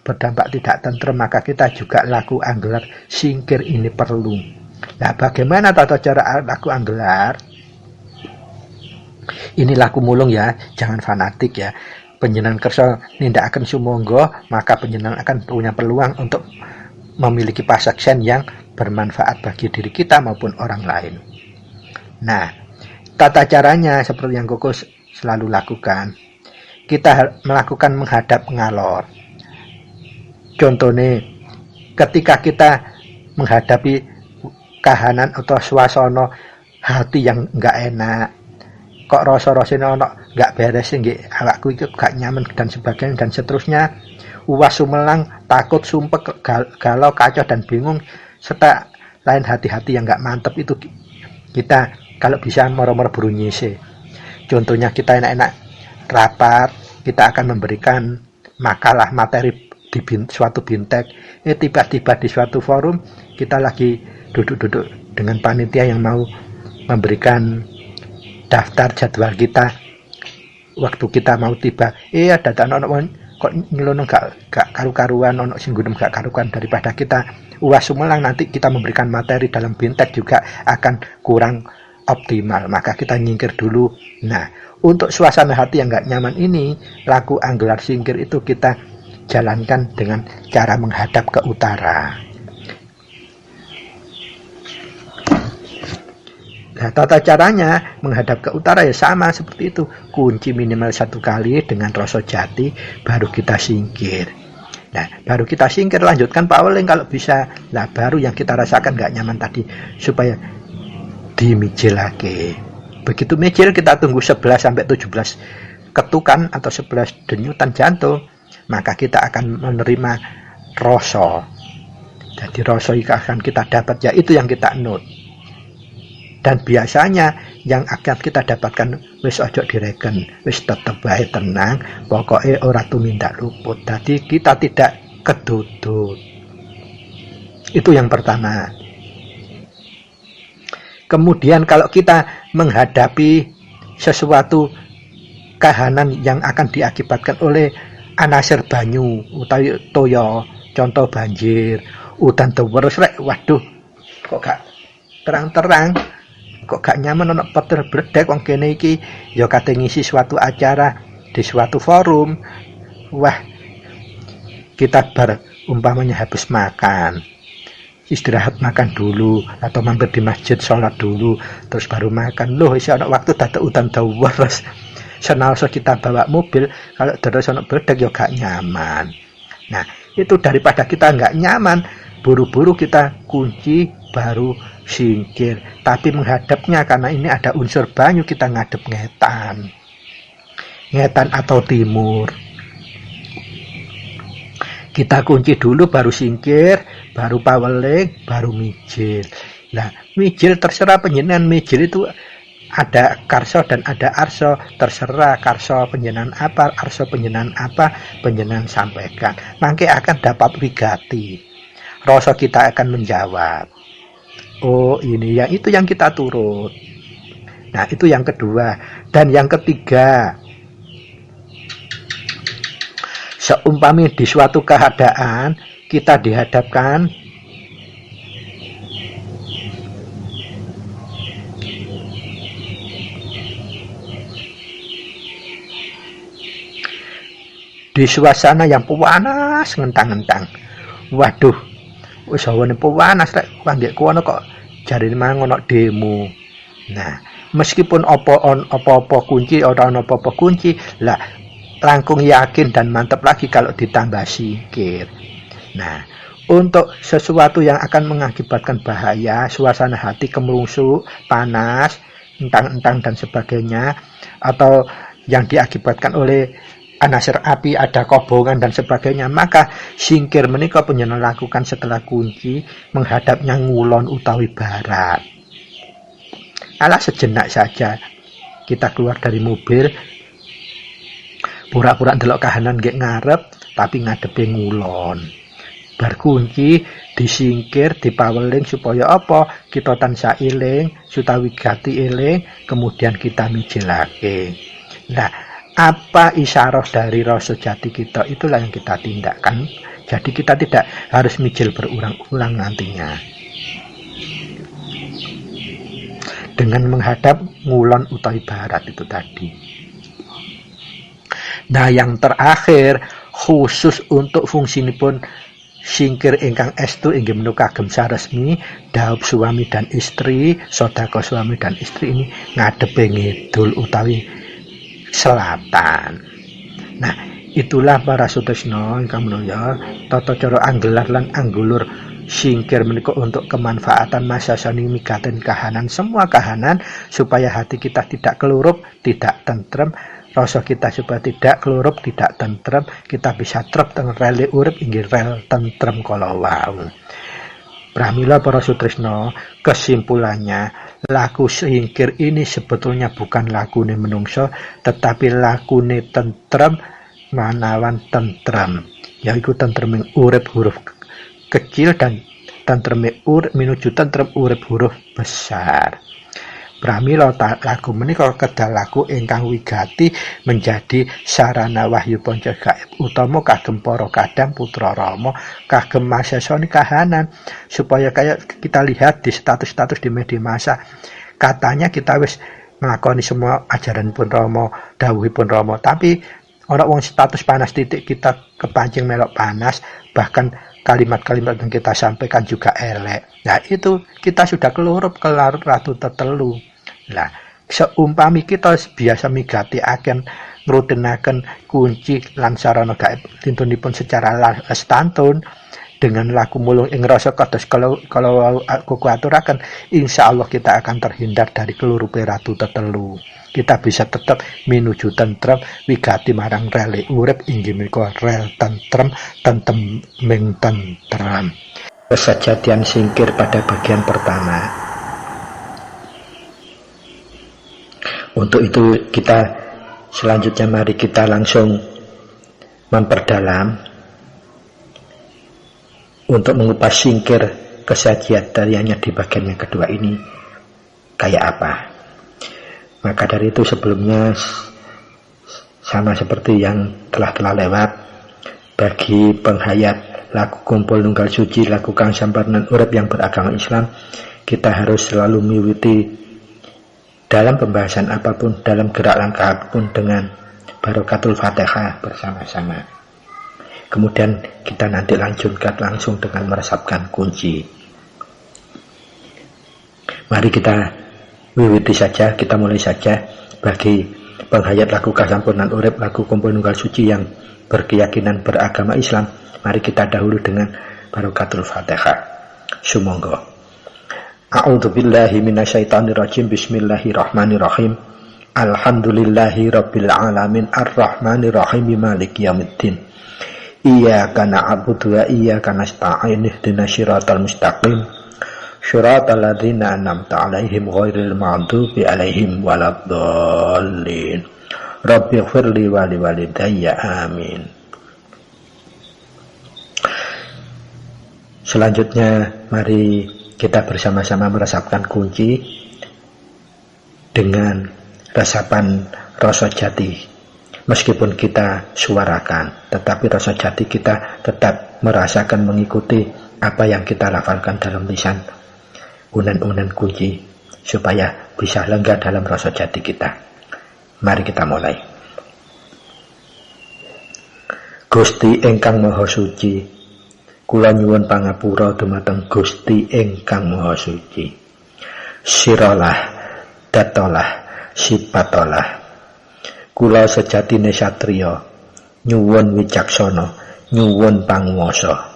berdampak tidak tentrem, maka kita juga laku anggelar singkir ini perlu. Nah, bagaimana tata cara laku anggelar? Ini laku mulung ya, jangan fanatik ya. Panjenengan kersa nindakaken sumangga, maka panjenengan akan punya peluang untuk memiliki pasaksen yang bermanfaat bagi diri kita maupun orang lain. Nah, tata caranya seperti yang Koko selalu lakukan. Kita melakukan menghadap ngalor. Contohnya, ketika kita menghadapi kahanan atau suasana hati yang enggak enak, kok rasa-rasanya ono enggak beres, nggih awakku itu gak nyaman dan sebagainya dan seterusnya, uwas sumelang, takut, sumpek, galau, kacau dan bingung serta lain hati-hati yang enggak mantep, itu kita kalau bisa moro-moro buru nyise. Contohnya kita enak-enak rapat, kita akan memberikan makalah materi di suatu bintek. Tiba-tiba di suatu forum kita lagi duduk-duduk dengan panitia yang mau memberikan daftar jadwal kita. Waktu kita mau tiba, ada ono kok nyelono gak karu-karuan, ono sing gunem gak karuan, daripada kita uas sumelang nanti kita memberikan materi dalam bintek juga akan kurang optimal, maka kita nyingkir dulu. Nah, untuk suasana hati yang gak nyaman ini, laku anggelar singkir itu kita jalankan dengan cara menghadap ke utara. Nah, tata caranya menghadap ke utara ya sama seperti itu. Kunci minimal 1 kali dengan rasa jati, baru kita singkir. Nah, baru kita singkir, lanjutkan paweling kalau bisa. Nah, baru yang kita rasakan gak nyaman tadi, supaya dimijilake. Begitu mijil, kita tunggu 11-17 ketukan atau 11 denyutan jantung, maka kita akan menerima rasa. Jadi rasa yang akan kita dapat, yaitu yang kita nut. Dan biasanya yang akan kita dapatkan, wis ojo direken, wis tetep bae tenang, pokoknya ora tumindak luput. Jadi kita tidak kedudut. Itu yang pertama. Kemudian kalau kita menghadapi sesuatu kahanan yang akan diakibatkan oleh anasir banyu utawi toya, contoh banjir, udan terus rek, waduh, kok gak terang-terang, kok gak nyaman ono petir bledek wong kene iki ya kate ngisi suatu acara di suatu forum. Wah, kita umpamanya habis makan, istirahat makan dulu atau mampir di masjid sholat dulu terus baru makan. Loh, isi ono waktu dadak udan terus. Senalso kita bawa mobil, kalau terus ono bledek ya gak nyaman. Nah, itu daripada kita gak nyaman, buru-buru kita kunci baru singkir. Tapi menghadapnya, karena ini ada unsur banyu, kita ngadep ngetan atau timur. Kita kunci dulu baru singkir, baru paweling, baru mijil. Nah, mijil terserah panjenengan. Mijil itu ada karso dan ada arso, terserah karso panjenengan apa, arso panjenengan apa, panjenengan sampaikan. Mangke akan dapat wigati. Rasa kita akan menjawab. Oh, ini yang itu yang kita turut. Nah, itu yang kedua. Dan yang ketiga, seumpami di suatu keadaan kita dihadapkan di suasana yang panas ngentang-ngentang. Waduh, wis hawane panas rek, panggek kono kok jarine mangono demo. Nah, meskipun apa-apa kunci, ora ono apa-apa kunci, lah langkung yakin dan mantap lagi kalau ditambah singkir. Nah, untuk sesuatu yang akan mengakibatkan bahaya, suasana hati kemerungsuk, panas, entang-entang dan sebagainya, atau yang diakibatkan oleh anasir api, ada kobongan dan sebagainya, maka singkir menika panjenengan lakukan setelah kunci menghadapnya ngulon utawi barat. Alah, sejenak saja kita keluar dari mobil, pura-pura ndelok kahanan nggih ngarep tapi ngadepe ngulon. Bar kunci disingkir, dipaweling supaya apa? Kita tansah eling, sutawi gati eling, kemudian kita mijilake. Nah, Apa isyarah dari rasa jati kita, itulah yang kita tindakkan. Jadi kita tidak harus mijil berulang-ulang nantinya. Dengan menghadap ngulon utawi barat itu tadi. Nah, yang terakhir khusus untuk fungsinipun singkir ingkang estu inggih menika kagem saresmi dhaup suami dan istri, sedekah suami dan istri ini ngadepe ngidul utawi selatan. Nah, itulah para sutresna ingkang menawi tata cara anggelar lan anggulur singkir menika untuk kemanfaatan masa sani migaten kahanan, semua kahanan, supaya hati kita tidak kelurup, tidak tentrem, rasa kita supaya tidak kelurup, tidak tentrem, kita bisa trep teng rel urip inggih rel tentrem kala wau. Pramila para sutresna, kesimpulannya laku singkir ini sebetulnya bukan lakune menungso, tetapi lakune tentrem manawan tentrem, yaitu tentrem urip huruf kecil dan tentrem urip menuju tentrem urip huruf besar. Pramila laku menika kedal laku ingkang wigati menjadi sarana wahyu panca gaib utama kagem para kadang putra Rama kagem masesani kahanan, supaya kayak kita lihat di status-status di media massa, katanya kita wis nglakoni semua ajaran pun Rama, dawuhipun Rama, tapi ora wong status panas titik kita kepancing melok panas, bahkan kalimat-kalimat yang kita sampaikan juga elek. Nah, itu kita sudah kelurup kelarut ratu tetelu. Nah, seumpami kita biasa migati akan ngrutinaken kunci lan sarana gaib tintunipun secara lestantun dengan laku mulung ing rasa kados kalau aku aturaken, insyaallah kita akan terhindar dari kelurupe ratu tetelu. Kita bisa tetap menuju tentrem wigati marang rele urip inggih menika rel tentrem tenteming tentrem. Kesejatian singkir pada bagian pertama. Untuk itu kita selanjutnya mari kita langsung memperdalam untuk mengupas singkir kesejatiannya di bagian yang kedua ini kayak apa. Maka dari itu sebelumnya sama seperti yang telah lewat, bagi penghayat laku kumpul nunggal suci laku kang samparan urip yang beragama Islam, kita harus selalu miwiti dalam pembahasan apapun, dalam gerak langkah apapun dengan barokatul Fatihah bersama-sama. Kemudian kita nanti lanjutkan langsung dengan meresapkan kunci. Mari kita wiwiti saja, kita mulai saja bagi penghayat laku kasampunan urip laku kumpul nunggal suci yang berkeyakinan beragama Islam. Mari kita dahulu dengan barokatul Fatihah. Sumangga. A'udzubillahi minasyaitonirrajim. Bismillahirrahmanirrahim. Alhamdulillahi rabbil alamin arrahmanirrahim maliki yaumiddin. Iyyaka na'budu wa iyyaka nasta'in ihdinas siratal mustaqim. Syiratal ladzina an'amta 'alaihim ghairil maghdubi 'alaihim waladdallin. Rabbighfirli wa liwalidayya amin. Selanjutnya mari kita bersama-sama meresapkan kunci dengan resapan rasa jati. Meskipun kita suarakan, tetapi rasa jati kita tetap merasakan mengikuti apa yang kita lafalkan dalam lisan unen-unen kunci, supaya bisa lenggah dalam rasa jati kita. Mari kita mulai. Gusti ingkang Maha Suci, kula nyuwun pangapura dumateng Gusti ingkang Maha Suci. Siralah, datolah, sipatolah. Kula sejatine satriya, nyuwun wicaksana, nyuwun panguwasa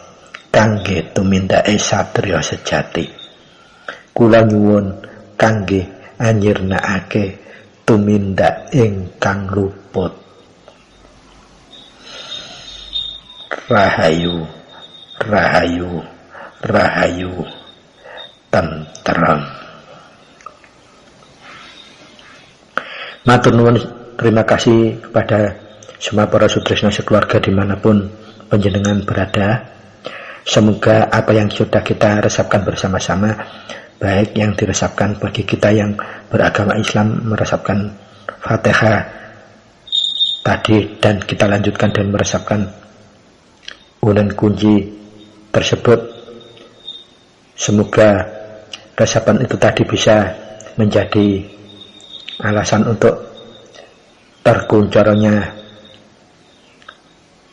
kangge tumindake satriya sejati. Kula nyuwun kangge anyirnakake tumindak ingkang luput. Rahayu, rahayu, rahayu, tentrem. Matur nuwun, terima kasih kepada semua para sutresna sekeluarga dimanapun panjenengan berada. Semoga apa yang sudah kita resapkan bersama-sama, baik yang diresapkan bagi kita yang beragama Islam meresapkan Fatihah tadi, dan kita lanjutkan dan meresapkan unen kunci tersebut. Semoga resapan itu tadi bisa menjadi alasan untuk terkuncornya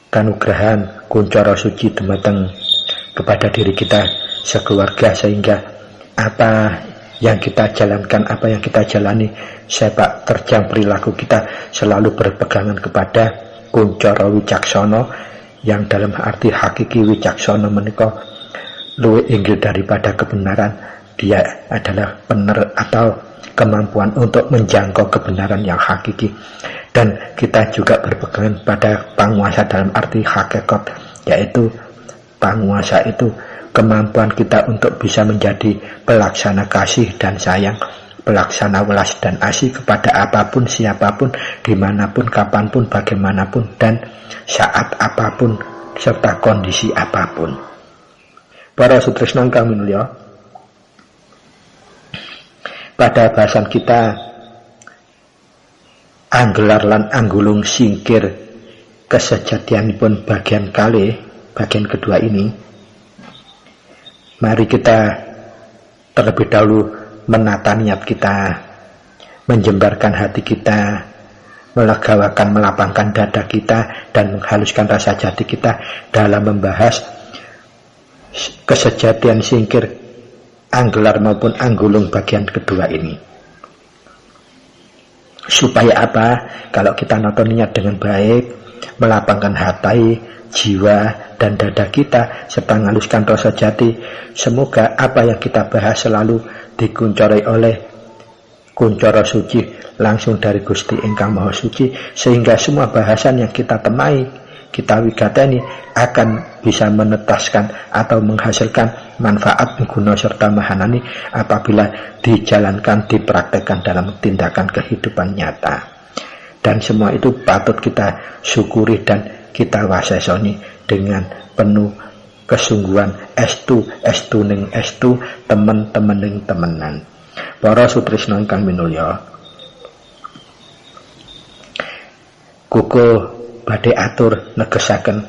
kanugrahan kuncoro suci dumateng kepada diri kita sekeluarga, sehingga apa yang kita jalankan, apa yang kita jalani, sepak terjang perilaku kita selalu berpegangan kepada kuncoro wicaksono, yang dalam arti hakiki wicaksono menika luwih inggil daripada kebenaran. Dia adalah benar atau kemampuan untuk menjangkau kebenaran yang hakiki. Dan kita juga berpegangan pada panguasa dalam arti hakikat, yaitu panguasa itu kemampuan kita untuk bisa menjadi pelaksana kasih dan sayang, pelaksana welas dan asih kepada apapun, siapapun, dimanapun, kapanpun, bagaimanapun, dan saat apapun serta kondisi apapun. Para sutresna ingkang minulya, pada bahasan kita anggelar lan anggulung singkir kesejatianipun bagian kalih, bagian kedua ini, mari kita terlebih dahulu menata niat kita, menjembarkan hati kita, melegawakan, melapangkan dada kita, dan menghaluskan rasa jati kita dalam membahas kesejatian singkir anggelar maupun anggulung bagian kedua ini. Supaya apa? Kalau kita nonton niat dengan baik, melapangkan hati, jiwa, dan dada kita, serta menghaluskan rasa jati, semoga apa yang kita bahas selalu dikuncorai oleh kuncoro suci langsung dari Gusti Ingkang Maha Suci, sehingga semua bahasan yang kita temai, kita wigateni akan bisa menetaskan atau menghasilkan manfaat guna serta mahanani apabila dijalankan, dipraktekkan dalam tindakan kehidupan nyata. Dan semua itu patut kita syukuri dan kita wasesoni dengan penuh kesungguhan, estu ning estu, temen-temen ning temenan. Para sutresna ingkang minulya, kuko badhe atur negesaken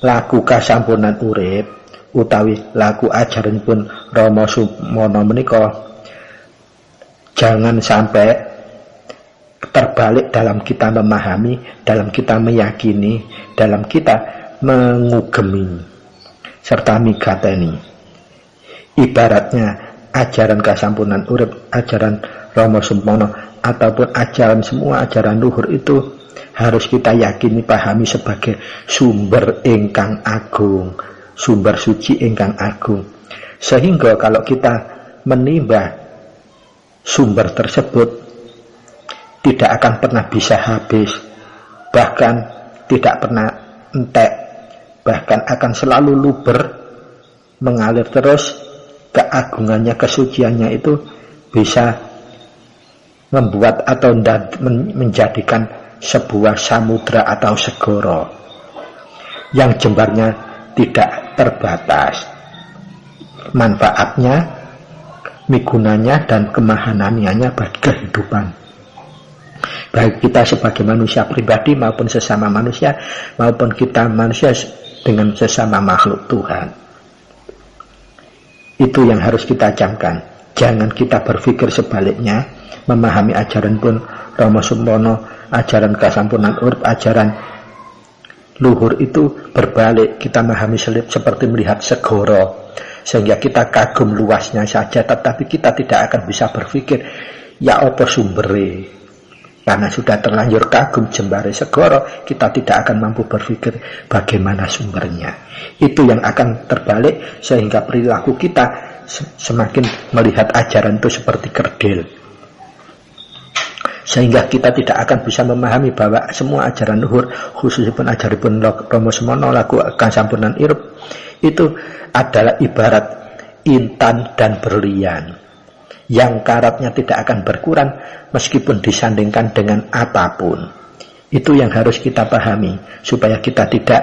laku kasampunan urip utawi laku ajaranipun Rama Sumana menika jangan sampai terbalik dalam kita memahami, dalam kita meyakini, dalam kita mengugemi serta migateni. Ibaratnya ajaran kasampunan urip, ajaran Rama Sumana ataupun ajaran semua ajaran luhur itu harus kita yakini, pahami sebagai sumber ingkang agung, sumber suci ingkang agung. Sehingga kalau kita menimba sumber tersebut tidak akan pernah bisa habis, bahkan tidak pernah entek, bahkan akan selalu luber, mengalir terus. Keagungannya, kesuciannya itu bisa membuat atau menjadikan sebuah samudra atau segoro yang jembarnya tidak terbatas, manfaatnya, migunanya, dan kemahanannya bagi kehidupan baik kita sebagai manusia pribadi maupun sesama manusia, maupun kita manusia dengan sesama makhluk Tuhan. Itu yang harus kita camkan. Jangan kita berpikir sebaliknya, memahami ajaran pun Rama Sumana, ajaran kasampunan urip, ajaran luhur itu berbalik. Kita memahami seperti melihat segoro, sehingga kita kagum luasnya saja, tetapi kita tidak akan bisa berpikir ya apa sumbere. Karena sudah terlanjur kagum jembare segoro, kita tidak akan mampu berpikir bagaimana sumbernya. Itu yang akan terbalik, sehingga perilaku kita semakin melihat ajaran itu seperti kerdil. Sehingga kita tidak akan bisa memahami bahwa semua ajaran luhur, khususnya pun ajaran Rama Sumana laku kasampunan irep, itu adalah ibarat intan dan berlian yang karatnya tidak akan berkurang meskipun disandingkan dengan apapun. Itu yang harus kita pahami, supaya kita tidak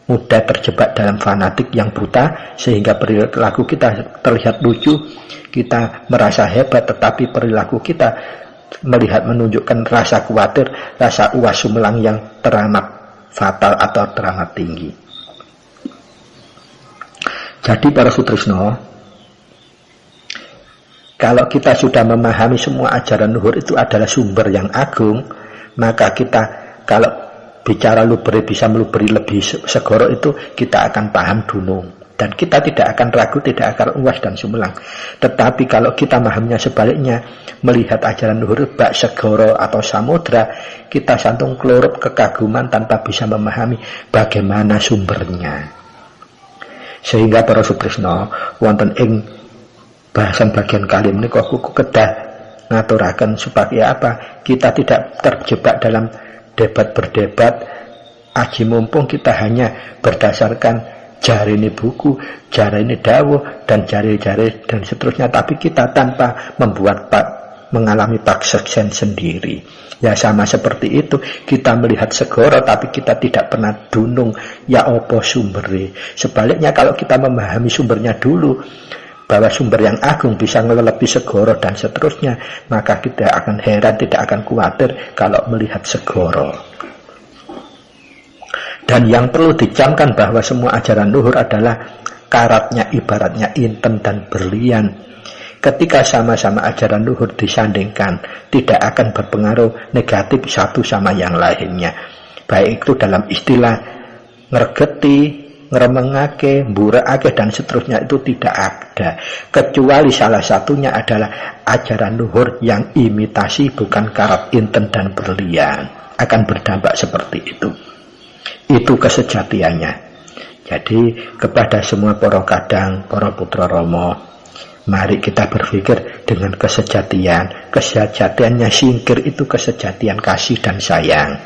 mudah terjebak dalam fanatik yang buta, sehingga perilaku kita terlihat lucu, kita merasa hebat, tetapi perilaku kita melihat menunjukkan rasa khawatir, rasa uwas sumelang yang teramat fatal atau teramat tinggi. Jadi para sutrisno, kalau kita sudah memahami semua ajaran luhur itu adalah sumber yang agung, maka kita kalau bicara luberi bisa meluberi lebih segoro itu kita akan paham dunung. Dan kita tidak akan ragu, tidak akan uwas dan sumelang. Tetapi kalau kita memahaminya sebaliknya, melihat ajaran luhur bak segoro atau samudra, kita santung kelurup kekaguman tanpa bisa memahami bagaimana sumbernya. Sehingga para sutrisno wonten ing bahasan bagian kali menika kuku kedah ngaturaken supaya apa? Kita tidak terjebak dalam debat berdebat aji mumpung kita hanya berdasarkan jari ini buku, jari ini dawuh, dan jari-jari dan seterusnya, tapi kita tanpa mengalami pakseksen sendiri. Ya sama seperti itu, kita melihat segoro tapi kita tidak pernah dunung ya opo sumbere. Sebaliknya kalau kita memahami sumbernya dulu, bahwa sumber yang agung bisa ngelelepi segoro dan seterusnya, maka kita akan heran, tidak akan khawatir kalau melihat segoro. Dan yang perlu dicamkan bahwa semua ajaran luhur adalah karatnya ibaratnya inten dan berlian. Ketika sama-sama ajaran luhur disandingkan, tidak akan berpengaruh negatif satu sama yang lainnya. Baik itu dalam istilah ngergeti, ngremengake, mburekake dan seterusnya itu tidak ada. Kecuali salah satunya adalah ajaran luhur yang imitasi bukan karat inten dan berlian. Akan berdampak seperti itu. Itu kesejatiannya. Jadi kepada semua para kadang, para putra Rama, mari kita berpikir dengan kesejatian. Kesejatiannya singkir itu kesejatian kasih dan sayang.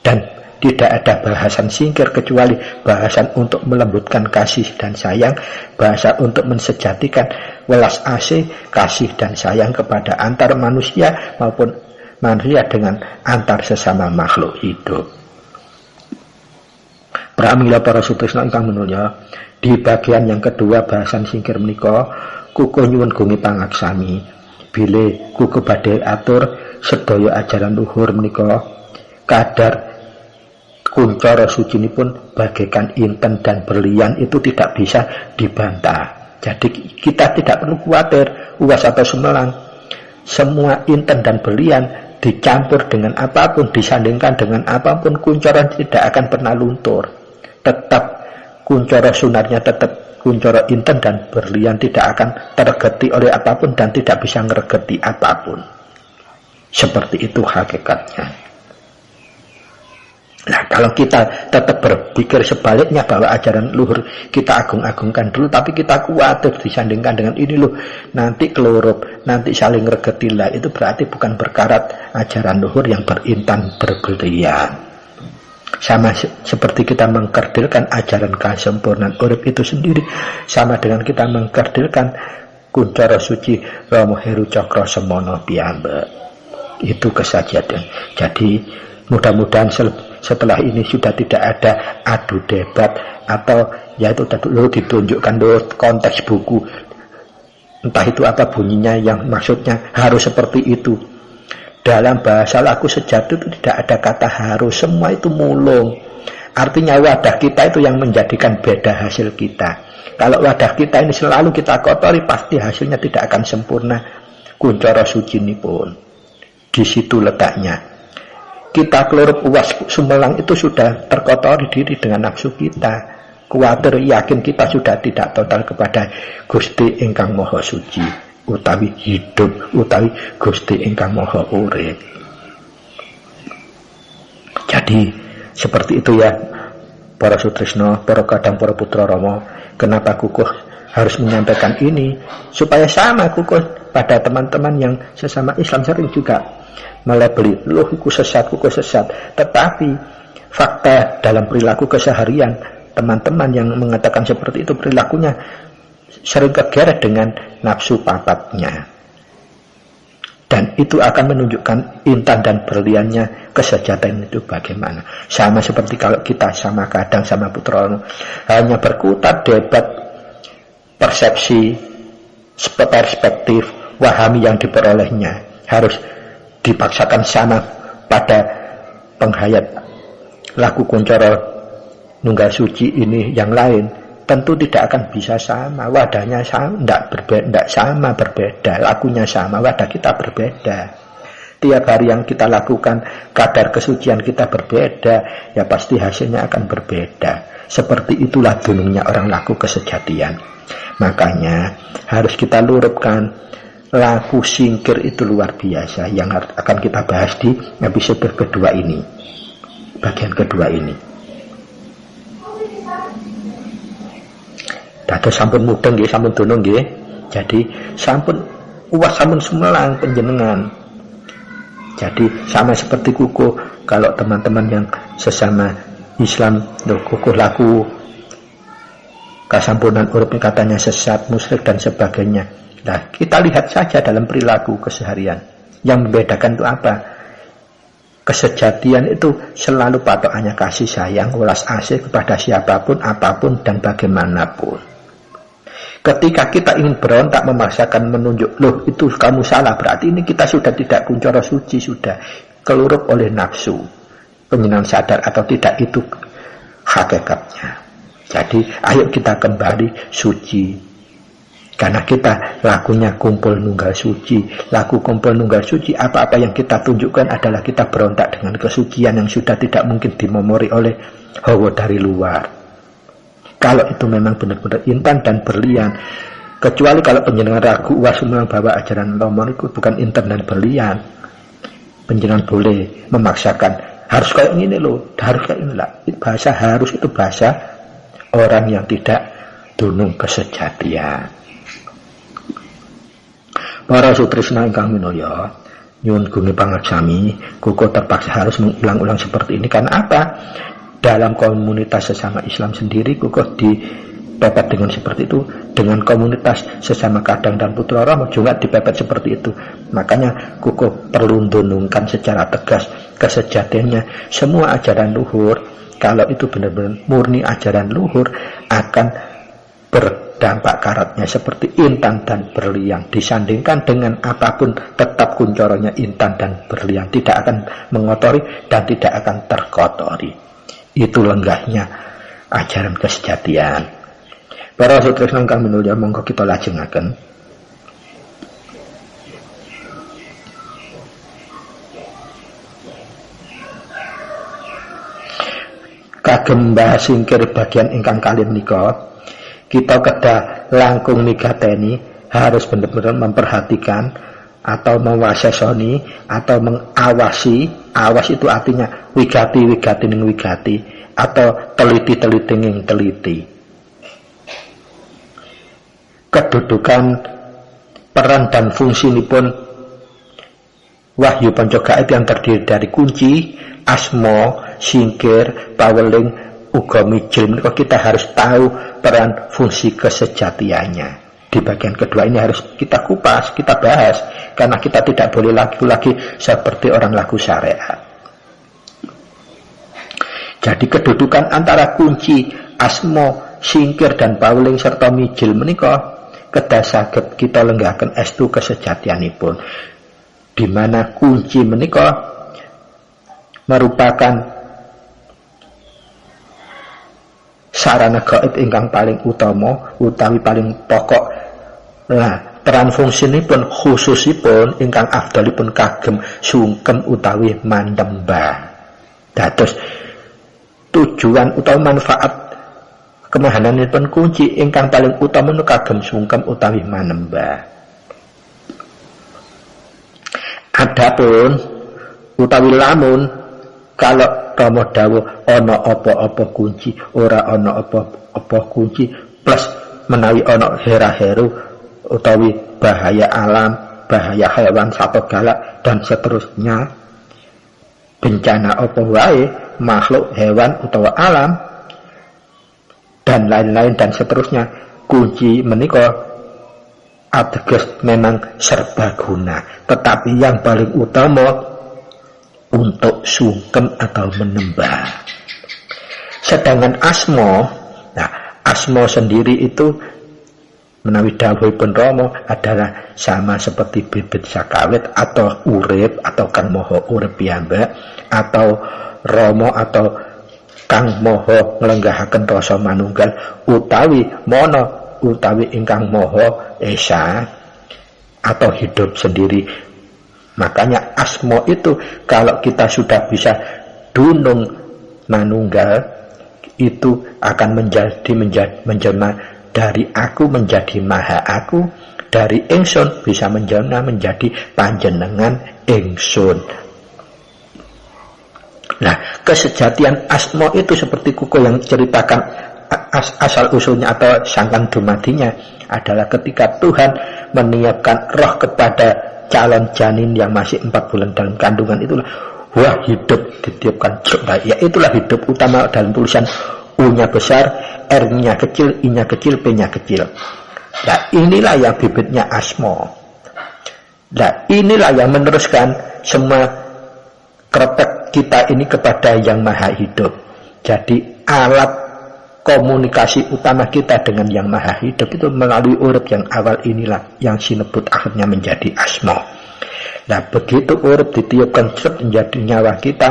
Dan tidak ada bahasan singkir kecuali bahasan untuk melembutkan kasih dan sayang, bahasa untuk mensejatikan welas asih kasih dan sayang kepada antar manusia maupun manusia dengan antar sesama makhluk hidup. Pramila para sutrisna ingkang menulya, di bagian yang kedua bahasan singkir menika kukuh nyuwun gungi pangaksami bilih kukuh badhe atur sedaya ajaran luhur menika kadar kuncara sucinipun bagaikan inten dan berlian itu tidak bisa dibantah. Jadi kita tidak perlu khawatir uwas atau sumelang. Semua inten dan berlian dicampur dengan apapun, disandingkan dengan apapun, kuncara tidak akan pernah luntur. Tetap kuncara sunarnya tetap kuncara inten dan berlian, tidak akan tergeti oleh apapun dan tidak bisa ngeregeti apapun. Seperti itu hakikatnya. Nah, kalau kita tetap berpikir sebaliknya bahwa ajaran luhur kita agung-agungkan dulu, tapi kita khawatir disandingkan dengan ini loh, nanti kelurup, nanti saling regetilah, itu berarti bukan berkarat ajaran luhur yang berintan berberlian. Sama seperti kita mengkerdilkan ajaran kesempurnaan urip itu sendiri, sama dengan kita mengkerdilkan kuncara suci Rama Heru Cakra Semana piyambak. Itu kesejatian. Jadi mudah-mudahan setelah ini sudah tidak ada adu debat atau yaitu dulu ditunjukkan dulu konteks buku, entah itu apa bunyinya yang maksudnya harus seperti itu. Dalam bahasa laku sejati itu tidak ada kata harus, semua itu mulung. Artinya wadah kita itu yang menjadikan beda hasil kita. Kalau wadah kita ini selalu kita kotori, pasti hasilnya tidak akan sempurna. Kuncara suci ini pun di situ letaknya. Kita kelurup uwas sumelang itu sudah terkotori diri dengan nafsu kita. Kuatir yakin kita sudah tidak total kepada Gusti ingkang Maha Suci, utawi hidup, utawi Gusti ingkang Maha Urip. Jadi seperti itu ya para sutrisna, para kadang, para putra Rama. Kenapa kukuh harus menyampaikan ini? Supaya sama kukuh pada teman-teman yang sesama Islam sering juga melabeli, loh kukuh sesat. Tetapi fakta dalam perilaku keseharian teman-teman yang mengatakan seperti itu perilakunya sering kegeret dengan nafsu papatnya, dan itu akan menunjukkan intan dan berliannya kesejahteraan itu bagaimana. Sama seperti kalau kita sama kadang sama putra hanya berkutat debat persepsi perspektif wahami yang diperolehnya, harus dipaksakan sama pada penghayat laku Kuncoro Nunggal Suci ini yang lain, tentu tidak akan bisa sama. Wadahnya sama, tidak sama, berbeda. Lakunya sama, wadah kita berbeda. Tiap hari yang kita lakukan, kadar kesucian kita berbeda, ya pasti hasilnya akan berbeda. Seperti itulah dunungnya orang laku kesejatian. Makanya harus kita lurupkan. Laku singkir itu luar biasa, yang akan kita bahas di episode kedua ini, bagian kedua ini. Dados sampun mudeng nggih, sampun dunung nggih. Jadi sampun uwas, sampun sumelang panjenengan. Jadi sama seperti kuku, kalau teman-teman yang sesama Islam kuku laku kasampunan urip katanya sesat, musyrik dan sebagainya. Nah, kita lihat saja dalam perilaku keseharian. Yang membedakan itu apa? Kesejatian itu selalu patokannya kasih sayang, welas asih kepada siapapun, apapun dan bagaimanapun. Ketika kita ingin berontak memaksakan menunjuk, loh itu kamu salah, berarti ini kita sudah tidak Kuncoro Suci, sudah kelurup oleh nafsu. Penjenengan sadar atau tidak, itu hakikatnya. Jadi ayo kita kembali suci, karena kita lakunya kumpul nunggal suci. Laku kumpul nunggal suci, apa-apa yang kita tunjukkan adalah kita berontak dengan kesucian yang sudah tidak mungkin dimomori oleh hawa dari luar. Kalau itu memang benar-benar intan dan berlian, kecuali kalau penjenengan ragu wasumelang bahwa ajaran Lomo itu bukan intan dan berlian, penjenengan boleh memaksakan harus kayak gini loh, harus kayak ini lah. Bahasa harus itu bahasa orang yang tidak dunung kesejatian. Para sutresna ingkang minulya, nyuwun gunge pangaksami, kuku terpaksa harus mengulang-ulang seperti ini. Karena apa? Dalam komunitas sesama Islam sendiri, kukuh dipepet dengan seperti itu. Dengan komunitas sesama Kadang dan Putra Rama juga dipepet seperti itu. Makanya kukuh perlu dunungkan secara tegas kesejatiannya. Semua ajaran luhur, kalau itu benar-benar murni ajaran luhur, akan berdampak karatnya seperti intan dan berlian. Disandingkan dengan apapun, tetap kuncoronya intan dan berlian, tidak akan mengotori dan tidak akan terkotori. Itu lenggahnya ajaran kesejatian. Para sutresna ingkang minulya, monggo kita lajengaken. Kagem mbah singkir bagian ingkang kalih menika, kita kedah langkung migateni, harus benar-benar memperhatikan atau mewasesoni atau mengawasi. Awas itu artinya wigati ning wigati, atau teliti ning teliti. Kedudukan, peran dan fungsinipun wahyu panca gaib yang terdiri dari kunci, asma, singkir, paweling, uga mijil. Menika kita harus tahu peran fungsi kesejatiannya. Di bagian kedua ini harus kita kupas, kita bahas, karena kita tidak boleh lagi seperti orang laku syariat. Jadi kedudukan antara kunci, asma, singkir dan paweling serta mijil menika kedah saged kita lenggahaken estu kesejatianipun, di mana kunci menika merupakan sarana gaib ingkang paling utama utawi paling pokok. Nah, peran fungsinipun khususipun ingkang afdalipun kagem sungkem utawi mandembah. Dados tujuan utawa manfaat kemahananipun kunci ingkang paling utama kagem sungkem utawi manembah. Adapun utawi lamun kalau Rama dawuh ana apa-apa kunci, ora ana apa-apa kunci, plus menawi ana hera-heru utawi bahaya alam, bahaya hewan, satwa galak dan seterusnya, bencana apa wae, makhluk, hewan utawa alam dan lain-lain dan seterusnya, kunci menika ateges memang serbaguna, tetapi yang paling utama untuk sungkem atau menembah. Sedangkan asma, nah asma sendiri itu menawi dawuhipun Rama adalah sama seperti bibit sakawit atau urip atau Kang Maha Urip piyambak, atau Rama atau Kang Maha nglenggahaken rasa manunggal, utawi Mana utawi ingkang Maha Esa atau hidup sendiri. Makanya asma itu kalau kita sudah bisa dunung manunggal, itu akan menjelma dari aku menjadi maha aku, dari ingsun bisa menjelma menjadi panjenengan ingsun. Nah, kesejatian asma itu seperti Kuko yang ceritakan asal usulnya atau sangkan dumadinya adalah ketika Tuhan meniupkan roh kepada calon janin yang masih 4 bulan dalam kandungan, itulah wah hidup ditiupkan. Ya itulah hidup utama dalam tulisan U-nya besar, R-nya kecil, I-nya kecil, P-nya kecil. Nah inilah yang bibitnya asma. Nah inilah yang meneruskan semua kretek kita ini kepada yang maha hidup. Jadi alat komunikasi utama kita dengan yang maha hidup itu melalui urip yang awal inilah yang sinebut akhirnya menjadi asma. Nah begitu urip ditiupkan menjadi nyawa kita,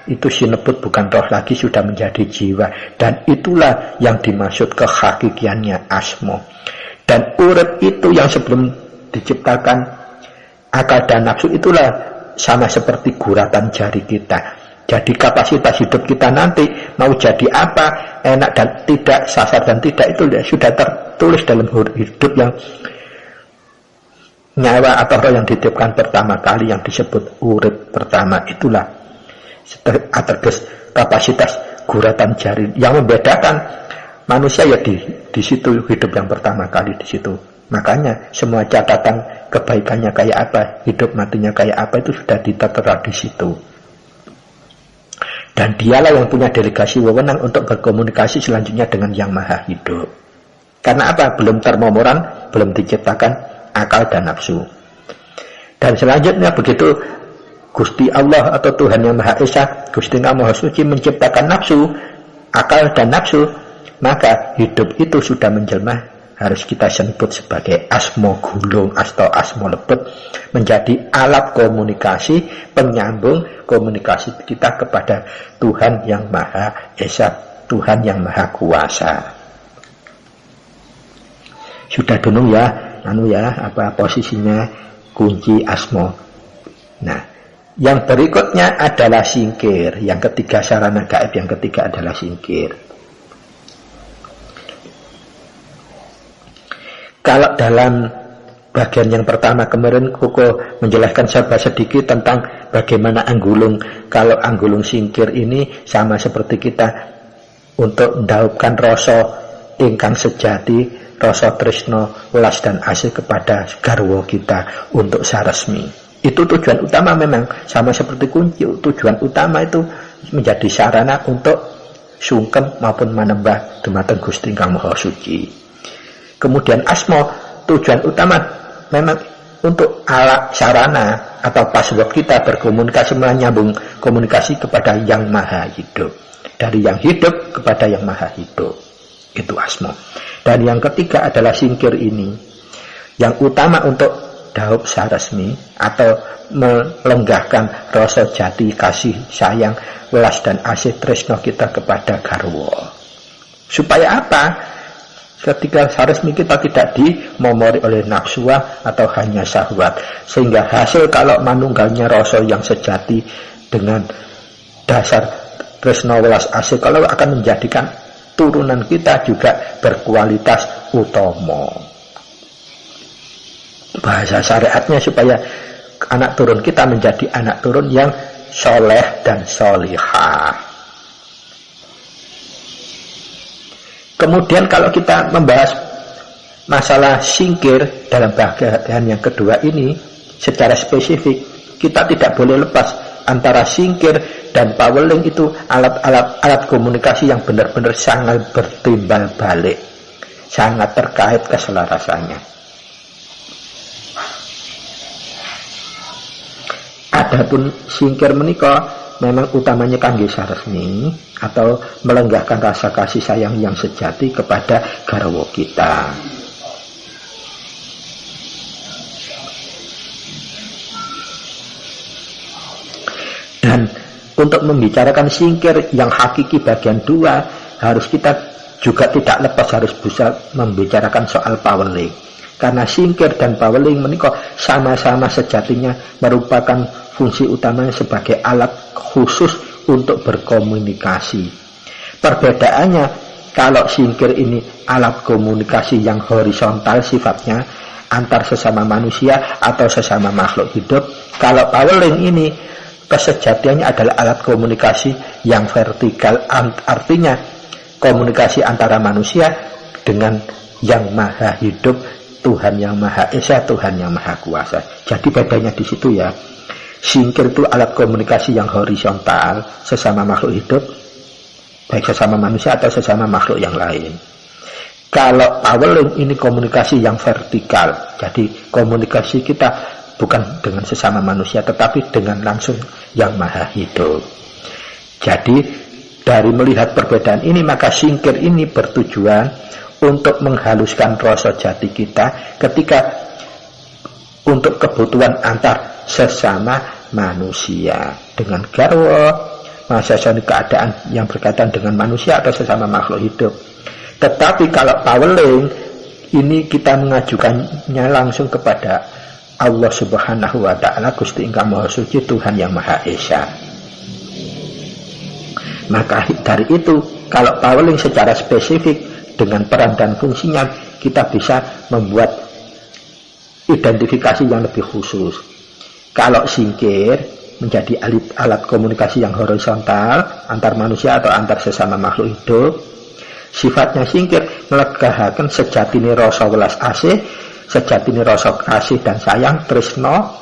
itu sinebut bukan roh lagi, sudah menjadi jiwa, dan itulah yang dimaksud kehakikiannya asma. Dan urip itu yang sebelum diciptakan akal dan nafsu itulah sama seperti guratan jari kita. Jadi kapasitas hidup kita nanti mau jadi apa, enak dan tidak, sasar dan tidak, itu sudah tertulis dalam hidup yang nyawa atau roh yang ditiupkan pertama kali yang disebut urip pertama. Itulah ateges kapasitas guratan jari yang membedakan manusia ya di situ, hidup yang pertama kali di situ. Makanya semua catatan kebaikannya kayak apa, hidup matinya kayak apa, itu sudah ditera di situ. Dan dialah yang punya delegasi wewenang untuk berkomunikasi selanjutnya dengan yang maha hidup. Karena apa? Belum termomoran, belum diciptakan akal dan nafsu. Dan selanjutnya begitu Gusti Allah atau Tuhan yang Maha Esa, Gusti yang Maha Suci menciptakan nafsu, akal dan nafsu, maka hidup itu sudah menjelma, harus kita sebut sebagai asma gulung atau asma lebet, menjadi alat komunikasi, penyambung komunikasi kita kepada Tuhan yang Maha Esa, Tuhan yang Maha Kuasa. Sudah dulu ya, apa posisinya kunci asma. Nah, yang berikutnya adalah singkir. Yang ketiga sarana gaib, yang ketiga adalah singkir. Kalau dalam bagian yang pertama kemarin Koko menjelaskan sedikit tentang bagaimana anggulung. Kalau anggulung singkir ini sama seperti kita untuk mendauhkan rasa ingkang sejati, rasa tresno, welas dan asih kepada garwa kita untuk saresmi. Itu tujuan utama, memang sama seperti kunci. Tujuan utama itu menjadi sarana untuk sungkem maupun manembah dumateng Gusti Kang Maha Suci. Kemudian asma, tujuan utama memang untuk alat sarana atau password kita berkomunikasi, menyambung komunikasi kepada yang maha hidup, dari yang hidup kepada yang maha hidup. Itu asma. Dan yang ketiga adalah singkir ini, yang utama untuk daup saresmi atau melenggahkan rasa jati kasih sayang, welas dan asih tresno kita kepada garwa. Supaya apa? Ketika saresmi kita tidak dimomori oleh nafsu atau hanya syahwat, sehingga hasil kalau manunggalnya rasa yang sejati dengan dasar tresno welas asih, kalau akan menjadikan turunan kita juga berkualitas utama. Bahasa syariatnya supaya anak turun kita menjadi anak turun yang soleh dan solihah. Kemudian kalau kita membahas masalah singkir dalam bagian yang kedua ini secara spesifik, kita tidak boleh lepas antara singkir dan paweling. Itu alat komunikasi yang benar-benar sangat bertimbal balik, sangat terkait keselarasannya. Adapun singkir menika memang utamanya kangge saresmi atau melenggahkan rasa kasih sayang yang sejati kepada garwa kita. untuk membicarakan singkir yang hakiki bagian 2, harus kita juga tidak lepas harus bisa membicarakan soal paweling. Karena singkir dan paweling menika sama-sama sejatinya merupakan fungsi utamanya sebagai alat khusus untuk berkomunikasi. Perbedaannya, kalau singkir ini alat komunikasi yang horizontal sifatnya antar sesama manusia atau sesama makhluk hidup, kalau paweling ini kesejatiannya adalah alat komunikasi yang vertikal, artinya komunikasi antara manusia dengan yang maha hidup, Tuhan yang maha esa, Tuhan yang maha kuasa. Jadi bedanya di situ ya. Singkir itu alat komunikasi yang horizontal sesama makhluk hidup, baik sesama manusia atau sesama makhluk yang lain. Kalau paweling ini komunikasi yang vertikal, jadi komunikasi kita bukan dengan sesama manusia tetapi dengan langsung yang maha hidup. Jadi dari melihat perbedaan ini, maka singkir ini bertujuan untuk menghaluskan rasa jati kita ketika untuk kebutuhan antar sesama manusia dengan garwa, maksudnya keadaan yang berkaitan dengan manusia atau sesama makhluk hidup. Tetapi kalau paweling ini kita mengajukannya langsung kepada Allah Subhanahu wa Ta'ala, Gusti Ingkang Maha Suci, Tuhan yang Maha Esa. Maka dari itu, kalau paweling secara spesifik dengan peran dan fungsinya, kita bisa membuat identifikasi yang lebih khusus. Kalau singkir menjadi alat komunikasi yang horizontal antar manusia atau antar sesama makhluk hidup, sifatnya singkir melegahaken sejatine rasa welas asih, sejatine rasa kasih dan sayang tresno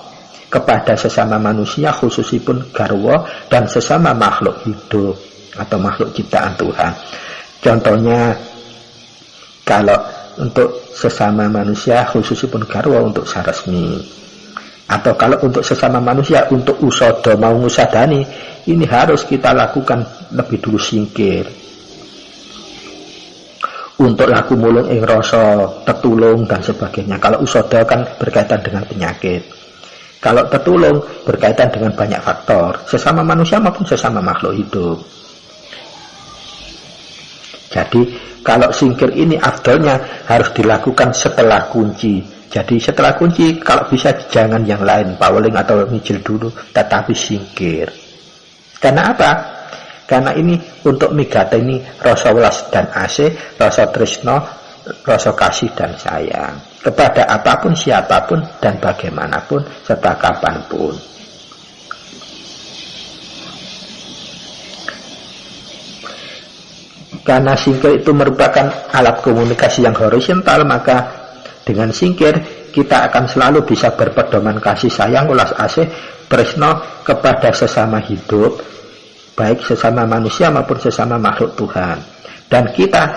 kepada sesama manusia, khususipun garwa dan sesama makhluk hidup atau makhluk ciptaan Tuhan. Contohnya, kalau untuk sesama manusia, khususipun garwa untuk saresmi, atau kalau untuk sesama manusia untuk usodo mau ngusadani, ini harus kita lakukan lebih dulu singkir. Untuk laku mulung ing rasa tetulung dan sebagainya. Kalau usodo kan berkaitan dengan penyakit, kalau tetulung berkaitan dengan banyak faktor, sesama manusia maupun sesama makhluk hidup. Jadi kalau singkir ini afdolnya harus dilakukan setelah kunci. Jadi setelah kunci, kalau bisa jangan yang lain, paweling atau mijil dulu, tetapi singkir. Karena apa? Karena ini untuk migateni rasa welas dan asih, rasa tresno, rasa kasih dan sayang kepada apapun, siapapun, dan bagaimanapun, serta kapanpun. Karena singkir itu merupakan alat komunikasi yang horizontal, maka dengan singkir kita akan selalu bisa berpedoman kasih sayang, ulas asih, tresno kepada sesama hidup, baik sesama manusia maupun sesama makhluk Tuhan. Dan kita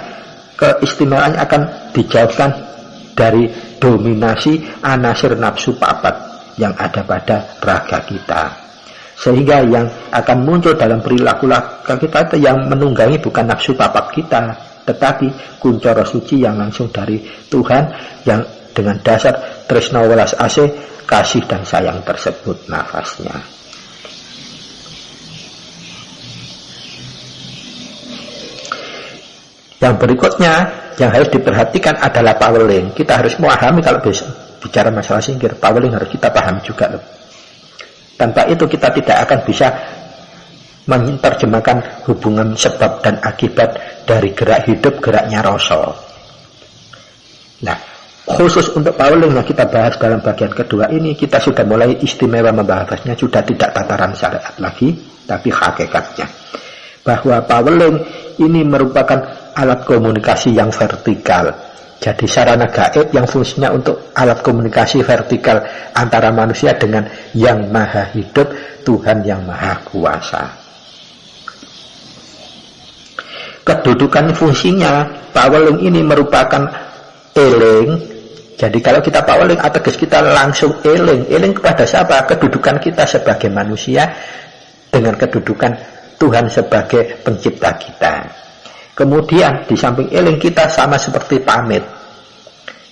keistimewaannya akan dijauhkan dari dominasi anasir nafsu papat yang ada pada raga kita. Sehingga yang akan muncul dalam perilaku kita itu yang menunggangi bukan nafsu papat kita, tetapi kuncoro suci yang langsung dari Tuhan yang dengan dasar tresno welas asih, kasih dan sayang tersebut nafasnya. Yang berikutnya yang harus diperhatikan adalah paweling. Kita harus memahami kalau bicara masalah singkir, paweling harus kita pahami juga. Tanpa itu kita tidak akan bisa menerjemahkan hubungan sebab dan akibat dari gerak hidup, geraknya rasa. Nah, khusus untuk paweling yang kita bahas dalam bagian kedua ini, kita sudah mulai istimewa membahasnya, sudah tidak tataran syariat lagi, tapi hakikatnya. Bahwa paweling ini merupakan alat komunikasi yang vertikal. Jadi sarana gaib yang fungsinya untuk alat komunikasi vertikal antara manusia dengan yang maha hidup, Tuhan yang maha kuasa. Kedudukan fungsinya, paweling ini merupakan eling. Jadi kalau kita paweling, ateges kita langsung eling. Eling kepada siapa? Kedudukan kita sebagai manusia dengan kedudukan Tuhan sebagai pencipta kita. Kemudian di samping eling kita sama seperti pamit.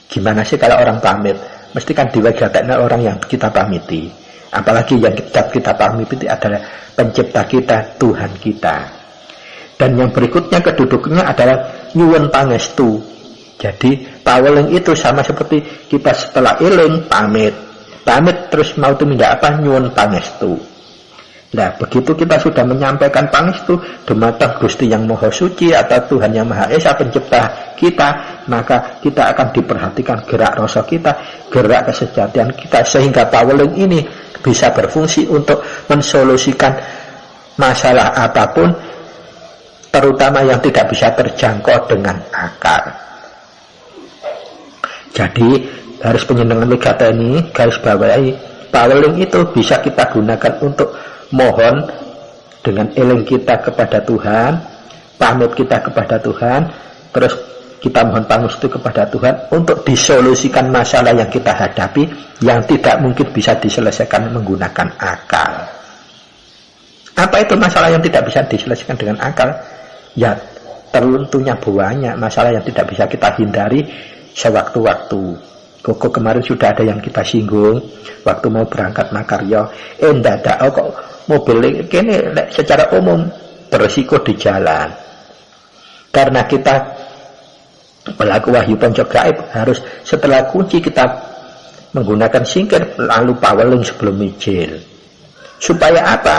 Gimana sih kalau orang pamit? Mesti kan diwajibkan orang yang kita pamiti. Apalagi yang kita pahami itu adalah pencipta kita, Tuhan kita. Dan yang berikutnya kedudukannya adalah nyuwun pangestu. Jadi paweling itu sama seperti kita setelah eling pamit terus mau tumindak apa, nyuwun pangestu. Nah, begitu kita sudah menyampaikan pangestu dumateng Gusti yang Maha Suci atau Tuhan yang Maha Esa pencipta kita, maka kita akan diperhatikan gerak rasa kita, gerak kesejatian kita, sehingga paweling ini bisa berfungsi untuk mensolusikan masalah apapun, terutama yang tidak bisa terjangkau dengan akal. Jadi garis penyenengan Legata ini garis bawahi, paweling itu bisa kita gunakan untuk mohon dengan eling kita kepada Tuhan, pamit kita kepada Tuhan, terus kita mohon pangestu kepada Tuhan untuk disolusikan masalah yang kita hadapi yang tidak mungkin bisa diselesaikan menggunakan akal. Apa itu masalah yang tidak bisa diselesaikan dengan akal? Ya, tentunya banyak masalah yang tidak bisa kita hindari sewaktu-waktu. Koko kemarin sudah ada yang kita singgung waktu mau berangkat makarya, ndadak kok mobil kene secara umum berisiko di jalan. Karena kita pelaku wahyu panca gaib harus setelah kunci kita menggunakan singkir lalu paweling sebelum mijil. Supaya apa?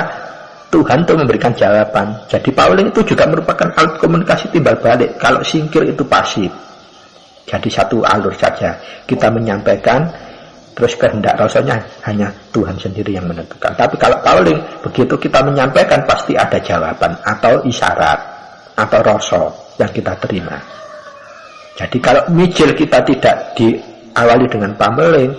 Tuhan itu memberikan jawaban. Jadi paweling itu juga merupakan alat komunikasi timbal balik. Kalau singkir itu pasif. Jadi satu alur saja. Kita menyampaikan, terus kehendak rasanya hanya Tuhan sendiri yang menentukan. Tapi kalau paweling, begitu kita menyampaikan pasti ada jawaban atau isyarat atau rasa yang kita terima. Jadi kalau mijil kita tidak diawali dengan paweling,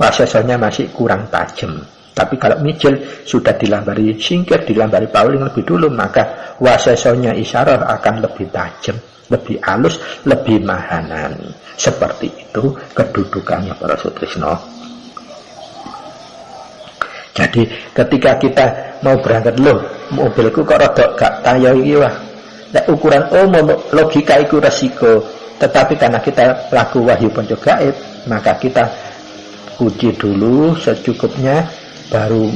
wasesanya masih kurang tajam. Tapi kalau mijil sudah dilambari singkir, dilambari paweling lebih dulu, maka wasesanya isyarat akan lebih tajam, lebih halus, lebih mahanan. Seperti itu kedudukannya para sutrisno. Jadi ketika kita mau berangkat, loh mobilku kok rodok gak tayo iki wah. Nek ukuran umum logika itu resiko, tetapi karena kita laku wahyu panca gaib, maka kita uji dulu secukupnya, baru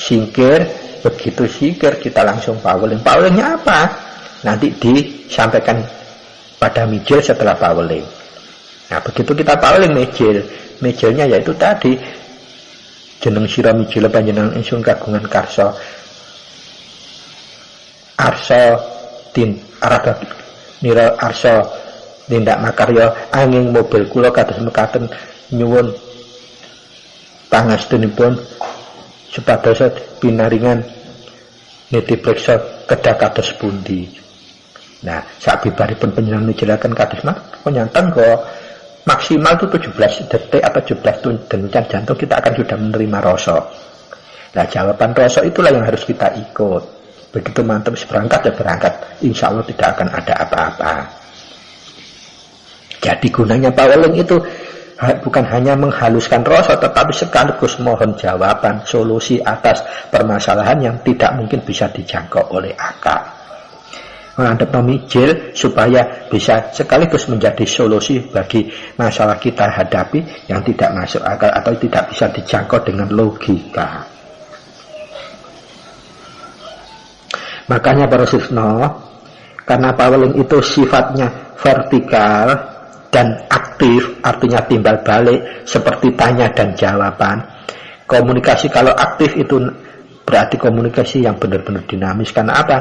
singkir. Begitu singkir kita langsung paweling. Pawelingnya apa? Nanti disampaikan pada mijil setelah paweling. Nah, begitu kita paweling mijilnya yaitu tadi jeneng sira mijil panjenengan ingsun kagungan karsa arsa tin arada nira arsa tindak makarya angin mobil kula kados mekaten nyuwun pangastunipun supados pinaringan nitipreksa kedah kados pundi. Nah, sabibaripun panjenengan mijelaken kados penyantan kok maksimal itu 17 detik atau 17 denyut jantung kita akan sudah menerima rasa. Nah, jawaban rasa itulah yang harus kita ikut. Begitu mantap berangkat ya berangkat, insya Allah tidak akan ada apa-apa. Jadi gunanya paweling itu bukan hanya menghaluskan rasa, tetapi sekaligus mohon jawaban, solusi atas permasalahan yang tidak mungkin bisa dijangkau oleh akal. Menghadap mijil supaya bisa sekaligus menjadi solusi bagi masalah kita hadapi yang tidak masuk akal atau tidak bisa dijangkau dengan logika. Makanya para sisno, karena paweling itu sifatnya vertikal dan aktif, artinya timbal balik seperti tanya dan jawaban. Komunikasi kalau aktif itu berarti komunikasi yang benar-benar dinamis. Karena apa?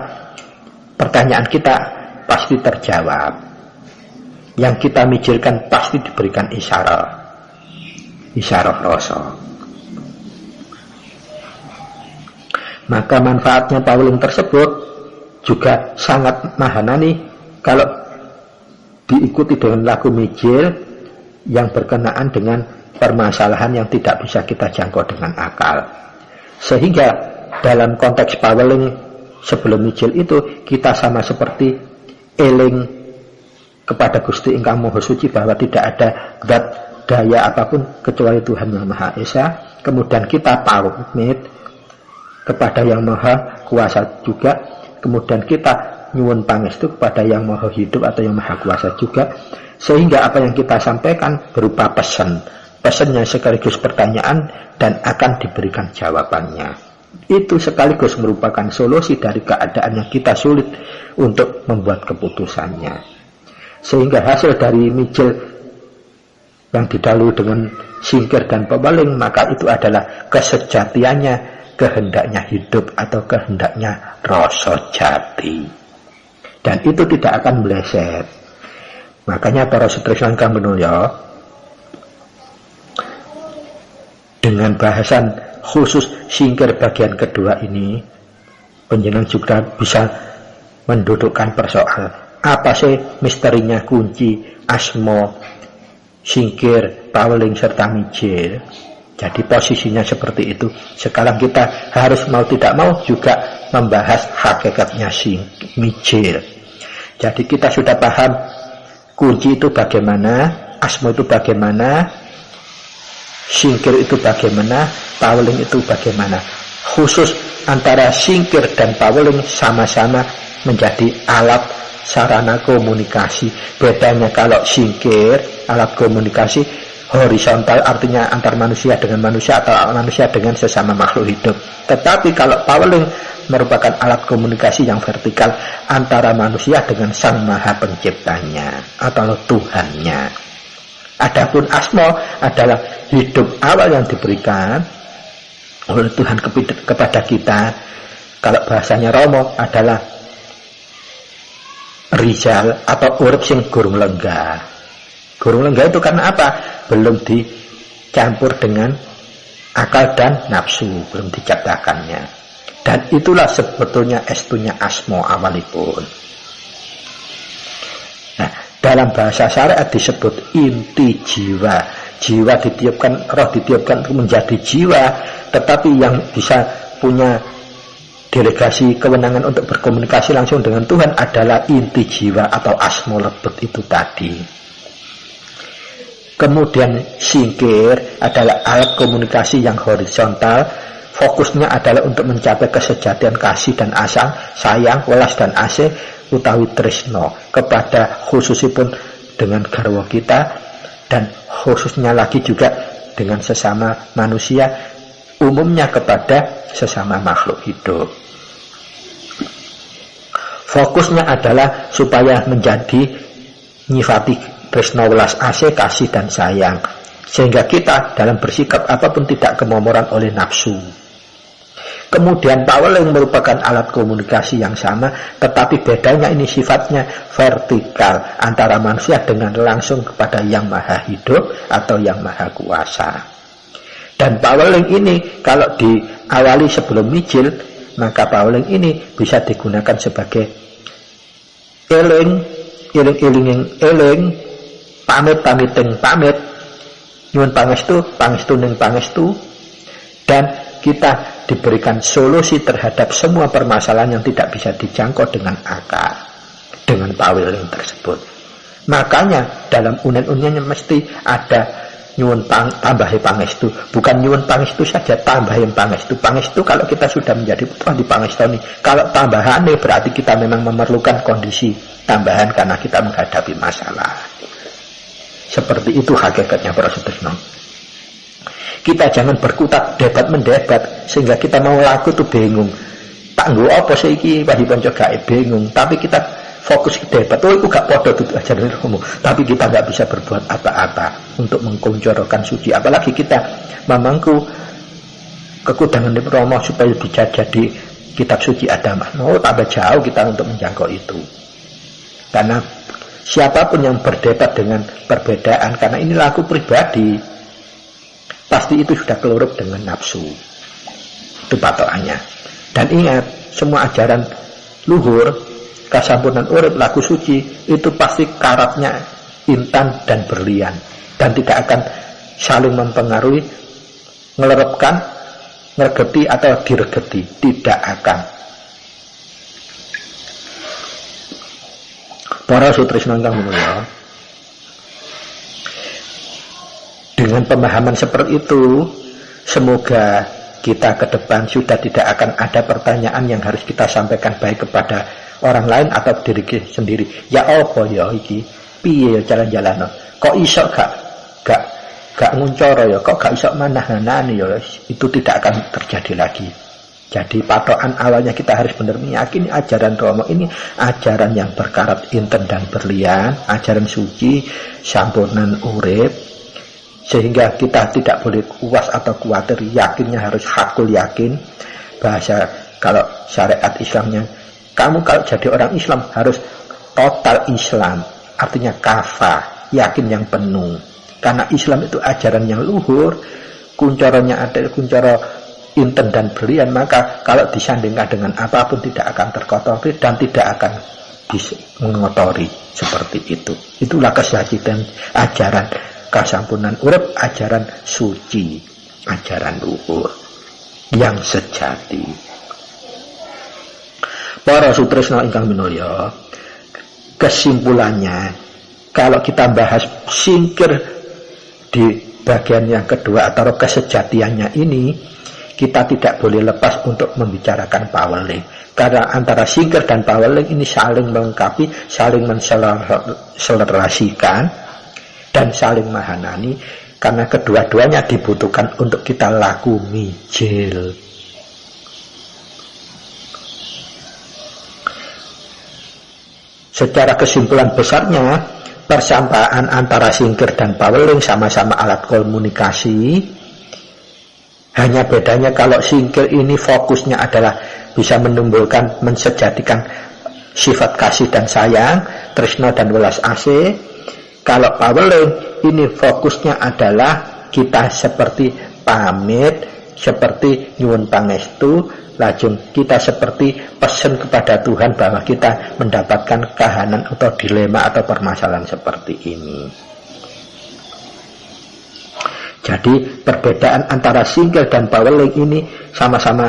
Pertanyaan kita pasti terjawab. Yang kita mijilkan pasti diberikan isyarat rasa. Maka manfaatnya paweling tersebut juga sangat mahanani kalau diikuti dengan laku mijil yang berkenaan dengan permasalahan yang tidak bisa kita jangkau dengan akal. Sehingga dalam konteks paweling sebelum mijil itu kita sama seperti eling kepada Gusti ingkang Maha Suci bahwa tidak ada zat daya apapun kecuali Tuhan yang Maha Esa. Kemudian kita pamit kepada yang Maha Kuasa juga. Kemudian kita nyuwun pangestu kepada yang Maha Hidup atau yang Maha Kuasa juga. Sehingga apa yang kita sampaikan berupa pesan, pesannya sekaligus pertanyaan dan akan diberikan jawabannya. Itu sekaligus merupakan solusi dari keadaan yang kita sulit untuk membuat keputusannya. Sehingga hasil dari mijil yang didahului dengan singkir dan pewaling, maka itu adalah kesejatiannya, kehendaknya hidup atau kehendaknya rasa jati. Dan itu tidak akan meleset. Makanya para sutresna ingkang minulya, dengan bahasan khusus singkir bagian kedua ini, panjenengan juga bisa mendudukkan persoalan apa sih misterinya kunci asma singkir, paweling serta mijil. Jadi posisinya seperti itu. Sekarang kita harus mau tidak mau juga membahas hakikatnya mijil. Jadi kita sudah paham kunci itu bagaimana, asma itu bagaimana, singkir itu bagaimana, paweling itu bagaimana. Khusus antara singkir dan paweling sama-sama menjadi alat sarana komunikasi. Bedanya kalau singkir, alat komunikasi horizontal, artinya antar manusia dengan manusia atau manusia dengan sesama makhluk hidup. Tetapi kalau paweling merupakan alat komunikasi yang vertikal antara manusia dengan Sang Maha Penciptanya atau Tuhannya. Adapun asma adalah hidup awal yang diberikan oleh Tuhan kepada kita. Kalau bahasanya Romo adalah rizal atau urip sing gurung lenggah. Gurung lenggah itu karena apa? Belum dicampur dengan akal dan nafsu, belum diciptakannya. Dan itulah sebetulnya estunya asma awalipun. Nah, dalam bahasa syariat disebut inti jiwa. Jiwa ditiupkan, roh ditiupkan untuk menjadi jiwa, tetapi yang bisa punya delegasi kewenangan untuk berkomunikasi langsung dengan Tuhan adalah inti jiwa atau asma lebet itu tadi. Kemudian singkir adalah alat komunikasi yang horizontal, fokusnya adalah untuk mencapai kesejatian kasih dan asang, sayang, welas dan asih utawi tresno kepada khususipun dengan garwa kita, dan khususnya lagi juga dengan sesama manusia, umumnya kepada sesama makhluk hidup. Fokusnya adalah supaya menjadi nyifati tresno, welas asih, kasih dan sayang, sehingga kita dalam bersikap apapun tidak kemomoran oleh nafsu. Kemudian paweling merupakan alat komunikasi yang sama, tetapi bedanya ini sifatnya vertikal antara manusia dengan langsung kepada Yang Maha Hidup atau Yang Maha Kuasa. Dan paweling ini kalau diawali sebelum mijil, maka paweling ini bisa digunakan sebagai eling pamit, nyuwun pangestu ning pangestu, dan kita diberikan solusi terhadap semua permasalahan yang tidak bisa dijangkau dengan akal, dengan paweling tersebut. Makanya dalam unen-unennya mesti ada nyuwun tambahi pangestu, bukan nyuwun pangestu saja, tambahin pangestu. Pangestu kalau kita sudah menjadi putra di pangestoni, kalau tambahannya berarti kita memang memerlukan kondisi tambahan karena kita menghadapi masalah. Seperti itu hakikatnya para sutresna. Kita jangan berkutat debat-mendebat sehingga kita mau laku tuh bingung. Tak nggo apa sih iki Pak Diponco gawe bingung, tapi kita fokus ke debat. Oh itu gak podo itu ajaran Romo, tapi kita gak bisa berbuat apa-apa untuk mengkonjorkan suci. Apalagi kita memangku kekudangan Romo supaya bisa jadi kitab suci Adamah. Oh tambah jauh kita untuk menjangkau itu. Karena siapapun yang berdebat dengan perbedaan, karena ini laku pribadi, pasti itu sudah kelurup dengan nafsu. Itu patokannya. Dan ingat, semua ajaran luhur, kasampunan urip, laku suci, itu pasti karatnya intan dan berlian, dan tidak akan saling mempengaruhi, ngelerepkan, ngergeti atau diregeti. Tidak akan. Para sutresna ingkang minulya, dengan pemahaman seperti itu, semoga kita ke depan sudah tidak akan ada pertanyaan yang harus kita sampaikan baik kepada orang lain atau diri sendiri. Ya apa ya iki? Piye jalan-jalan? Kok iso gak gak nguncoro ya kok gak iso manahanani ya, itu tidak akan terjadi lagi. Jadi patokan awalnya kita harus benar meyakini ajaran Romo ini ajaran yang berkarat inten dan berlian, ajaran suci, sampunan urip, sehingga kita tidak boleh kuas atau khawatir, yakinnya harus hakul yakin. Bahasa kalau syariat Islamnya, kamu kalau jadi orang Islam harus total Islam, artinya kafah, yakin yang penuh. Karena Islam itu ajaran yang luhur, kuncoranya ada kuncoro inten dan berlian, maka kalau disandingkan dengan apapun tidak akan terkotori dan tidak akan mengotori seperti itu. Itulah kesajidan ajaran kasampunan urip, ajaran suci, ajaran luhur yang sejati. Para sutresna ingkang minulya, kesimpulannya kalau kita bahas singkir di bagian yang kedua atau kesejatiannya ini, kita tidak boleh lepas untuk membicarakan paweling. Karena antara singkir dan paweling ini saling melengkapi, saling menselerasikan, dan saling mahanani. Karena kedua-duanya dibutuhkan untuk kita laku mijil. Secara kesimpulan besarnya, persamaan antara singkir dan paweling sama-sama alat komunikasi. Hanya bedanya kalau singkir ini fokusnya adalah bisa menumbuhkan, mensejatikan sifat kasih dan sayang, tresna dan welas asih. Kalau paweling ini fokusnya adalah kita seperti pamit, seperti nyuwun pangestu, lajeng kita seperti pesan kepada Tuhan bahwa kita mendapatkan kahanan atau dilema atau permasalahan seperti ini. Jadi perbedaan antara singkir dan paweling ini sama-sama,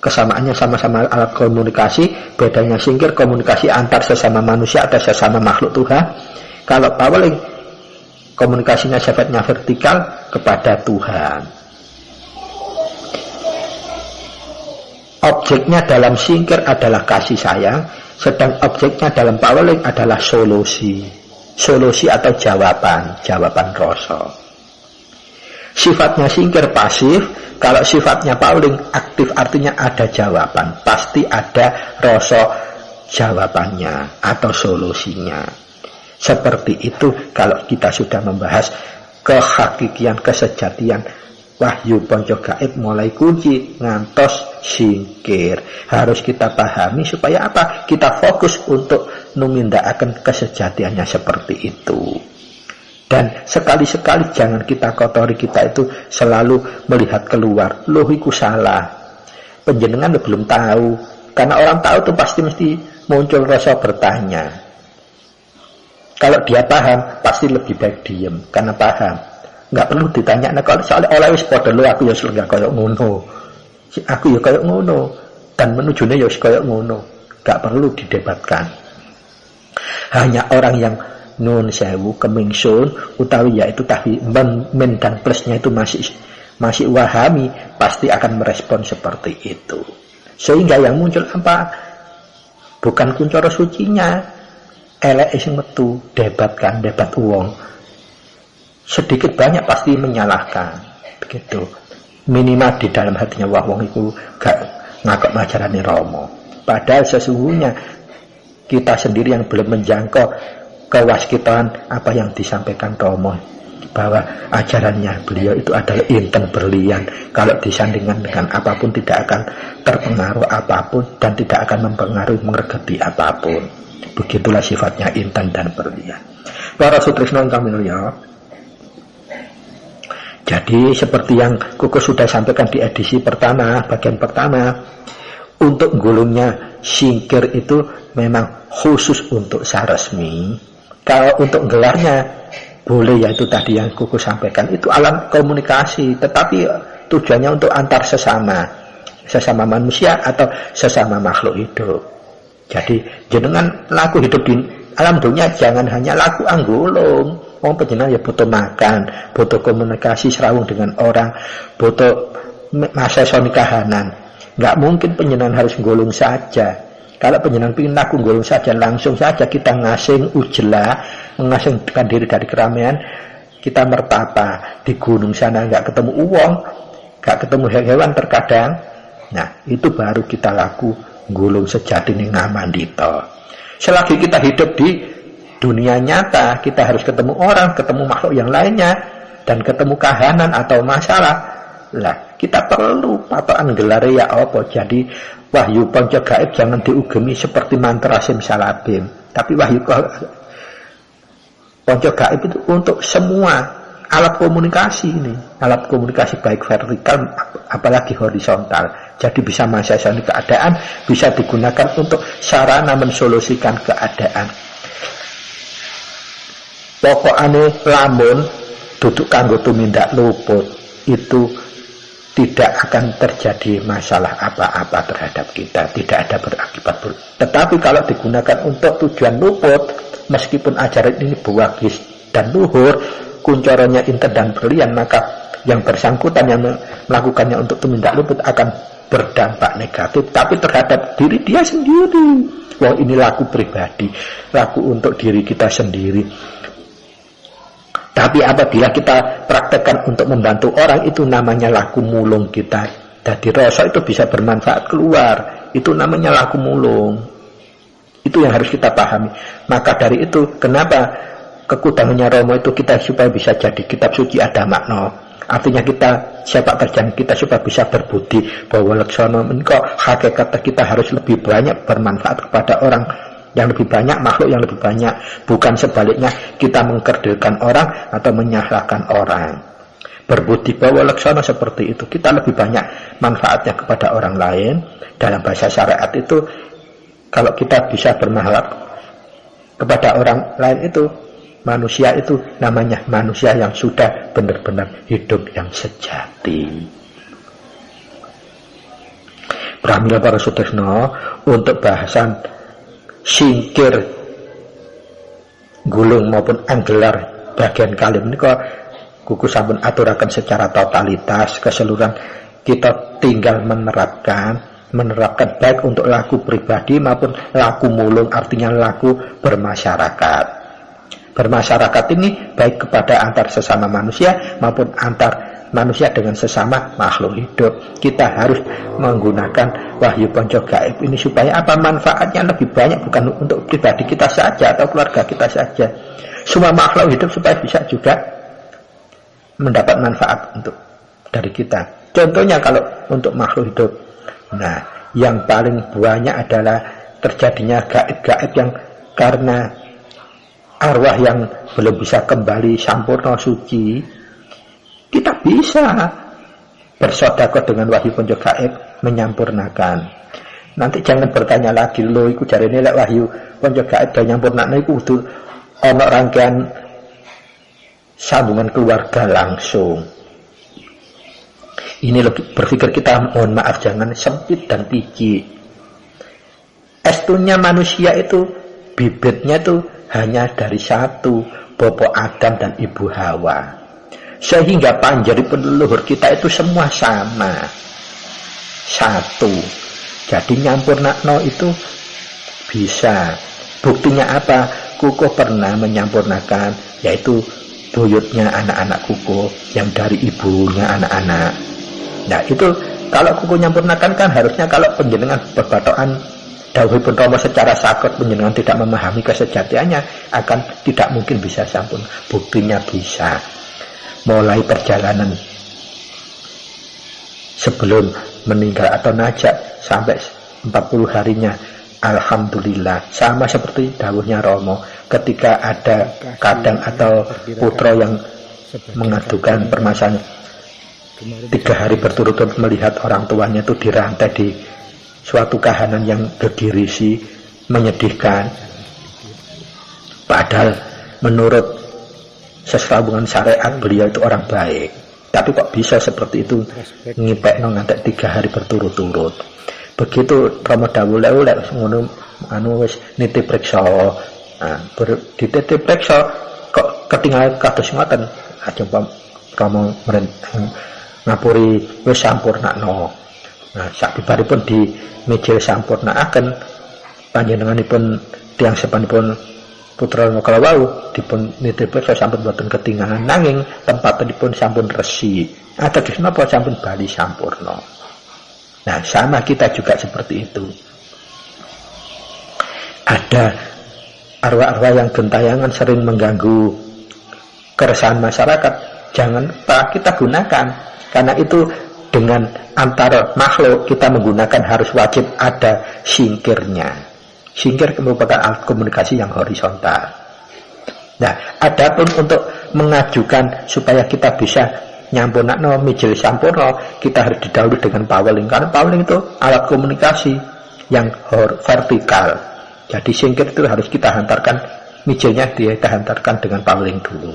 kesamaannya sama-sama alat komunikasi. Bedanya singkir komunikasi antar sesama manusia atau sesama makhluk Tuhan. Kalau paweling komunikasinya sifatnya vertikal kepada Tuhan. Objeknya dalam singkir adalah kasih sayang, sedang objeknya dalam paweling adalah solusi. Solusi atau jawaban rasa. Sifatnya singkir pasif, kalau sifatnya paweling aktif, artinya ada jawaban, pasti ada rasa jawabannya atau solusinya. Seperti itu kalau kita sudah membahas kehakikian, kesejatian wahyu ponco gaib mulai kunci ngantos singkir. Harus kita pahami supaya apa? Kita fokus untuk numindakaken kesejatiannya seperti itu. Dan sekali-sekali jangan kita kotori, kita itu selalu melihat keluar. Loh, iku salah. Penjenengan belum tahu. Karena orang tahu itu pasti mesti muncul rasa bertanya. Kalau dia paham, pasti lebih baik diem. Karena paham. Nggak perlu ditanya. Nah, kalau soalnya oleh wis padha lho aku ya nggak kayak ngono. Aku ya kayak ngono. Dan menujune ya kayak ngono. Nggak perlu didebatkan. Hanya orang yang nun sewu kemingsun utawi yaitu tahwi men dan plusnya itu masih wahami, pasti akan merespon seperti itu. Sehingga yang muncul apa? Bukan kuncoro sucinya, elek sing metu, debat uang. Sedikit banyak pasti menyalahkan, begitu. Minimal di dalam hatinya wong itu gak ngakak ajarane Romo. Padahal sesungguhnya kita sendiri yang belum menjangkau kewaskitan apa yang disampaikan Romo, bahwa ajarannya beliau itu adalah inten berlian. Kalau disandingkan dengan apapun tidak akan terpengaruh apapun dan tidak akan mempengaruhi mengregeti apapun. Begitulah sifatnya inten dan berlian. Para sutresna ingkang minulya, jadi seperti yang Kuku sudah sampaikan di edisi pertama, bagian pertama, untuk gulungnya singkir itu memang khusus untuk saresmi. Kalau untuk gelarnya boleh, yaitu tadi yang Kuku sampaikan, itu alat komunikasi, tetapi tujuannya untuk antar sesama manusia atau sesama makhluk hidup. Jadi jenengan laku hidup di alam dunia jangan hanya laku anggulung. Wong panjenengan ya butuh makan, butuh komunikasi serawung dengan orang, butuh masa nikahanan. Nggak mungkin panjenengan harus nggulung saja. Kalau penjenengan ingin laku nggulung saja, langsung saja kita ngasing ujlah, mengasingkan diri dari keramaian, kita mertapa di gunung sana nggak ketemu uang, nggak ketemu hewan terkadang. Nah, itu baru kita laku gulung sejati ning ngamandita. Selagi kita hidup di dunia nyata, kita harus ketemu orang, ketemu makhluk yang lainnya, dan ketemu kahanan atau masalah. Lah, kita perlu patokan gelare ya apa. Jadi wahyu panca gaib jangan diugemi seperti mantra simsalabim, tapi wahyu panca gaib itu untuk semua alat komunikasi ini, alat komunikasi baik vertikal apalagi horizontal. Jadi bisa mensiasati keadaan, bisa digunakan untuk sarana mensolusikan keadaan. Pokokane lamun duduk kanggo tumindak luput itu tidak akan terjadi masalah apa-apa terhadap kita, tidak ada berakibat buruk. Tetapi kalau digunakan untuk tujuan luput, meskipun ajaran ini buagis dan luhur, kuncornya inten dan berlian, maka yang bersangkutan yang melakukannya untuk tumindak luput akan berdampak negatif, tapi terhadap diri dia sendiri. Wah, ini laku pribadi, laku untuk diri kita sendiri. Tapi apabila kita praktekkan untuk membantu orang, itu namanya laku mulung kita. Jadi rasa itu bisa bermanfaat keluar, itu namanya laku mulung. Itu yang harus kita pahami. Maka dari itu, kenapa kekudangannya Romo itu kita supaya bisa jadi kitab suci ada makna. Artinya kita sepak terjang kita supaya bisa berbudi bahwa laksana menika hakikat kita harus lebih banyak bermanfaat kepada orang yang lebih banyak, makhluk yang lebih banyak, bukan sebaliknya kita mengkerdilkan orang atau menyalahkan orang. Berbudi bahwa laksana seperti itu, kita lebih banyak manfaatnya kepada orang lain. Dalam bahasa syariat itu, kalau kita bisa bermanfaat kepada orang lain itu, manusia itu namanya manusia yang sudah benar-benar hidup yang sejati. Pramila para sutresna, untuk bahasan singkir gulung maupun anggelar bagian kali ini kok kuku sampun aturakan secara totalitas keseluruhan. Kita tinggal menerapkan baik untuk laku pribadi maupun laku mulung, artinya laku bermasyarakat. Bermasyarakat ini baik kepada antar sesama manusia maupun antar manusia dengan sesama makhluk hidup. Kita harus menggunakan wahyu panca gaib ini supaya apa? Manfaatnya lebih banyak, bukan untuk pribadi kita saja atau keluarga kita saja. Semua makhluk hidup supaya bisa juga mendapat manfaat untuk dari kita. Contohnya kalau untuk makhluk hidup, nah yang paling banyak adalah terjadinya gaib-gaib yang karena arwah yang belum bisa kembali sampurna suci, kita bisa bersedekah dengan wahyu panca gaib menyampurnakan. Nanti jangan bertanya lagi, lo iku jarene lek wahyu panca gaib dan nyampurnakno iku kudu ana rangkaian sambungan keluarga langsung. Ini lebih berpikir kita, mohon maaf, jangan sempit dan picik. Estunya manusia itu bibitnya itu hanya dari satu, Bapak Adam dan Ibu Hawa. Sehingga panjari peneluhur kita itu semua sama, satu. Jadi nyampurnakno itu bisa. Buktinya apa? Kukuh pernah menyampurnakan, yaitu buyutnya anak-anak kukuh yang dari ibunya anak-anak. Nah itu kalau kukuh nyampurnakan kan harusnya kalau penjenengan berbatokan dawuhipun Rama secara sakot, penjenengan tidak memahami kesejatiannya, akan tidak mungkin bisa sampun. Buktinya bisa. Mulai perjalanan sebelum meninggal atau najak sampai 40 harinya, alhamdulillah, sama seperti dawuhnya Romo. Ketika ada kadang atau putra yang mengadukan permasalahan 3 hari berturut-turut melihat orang tuanya itu dirantai di suatu kahanan yang gegirisi, menyedihkan. Padahal menurut sesambungan syariat beliau itu orang baik, tapi kok bisa seperti itu ngipekno ngantek 3 hari berturut-turut. Begitu Rama dawuh lek ngono anu wis nitip reksa. Nah, dititip reksa kok ketinggalan kados ngoten. Ajeng Rama ngapuri wis sampurnakno. Nah, sabibaripun di meja sampurnaaken, panjenenganipun tiyang sepanipun putra kala wau dipun nitipeksa sampun boten ketinggalan nanging tempatipun sampun resi ateges napa sampun bali sampurna. Nah, sama kita juga seperti itu. Ada arwah-arwah yang gentayangan sering mengganggu keresahan masyarakat, jangan lupa kita gunakan, karena itu dengan antara makhluk kita menggunakan harus wajib ada singkirnya. Singkir merupakan alat komunikasi yang horizontal. Nah, adapun untuk mengajukan supaya kita bisa nyampunakno mijil sampurna, kita harus didahului dengan paweling, karena paweling itu alat komunikasi yang vertikal. Jadi singkir itu harus kita hantarkan, mijilnya kita hantarkan dengan paweling dulu.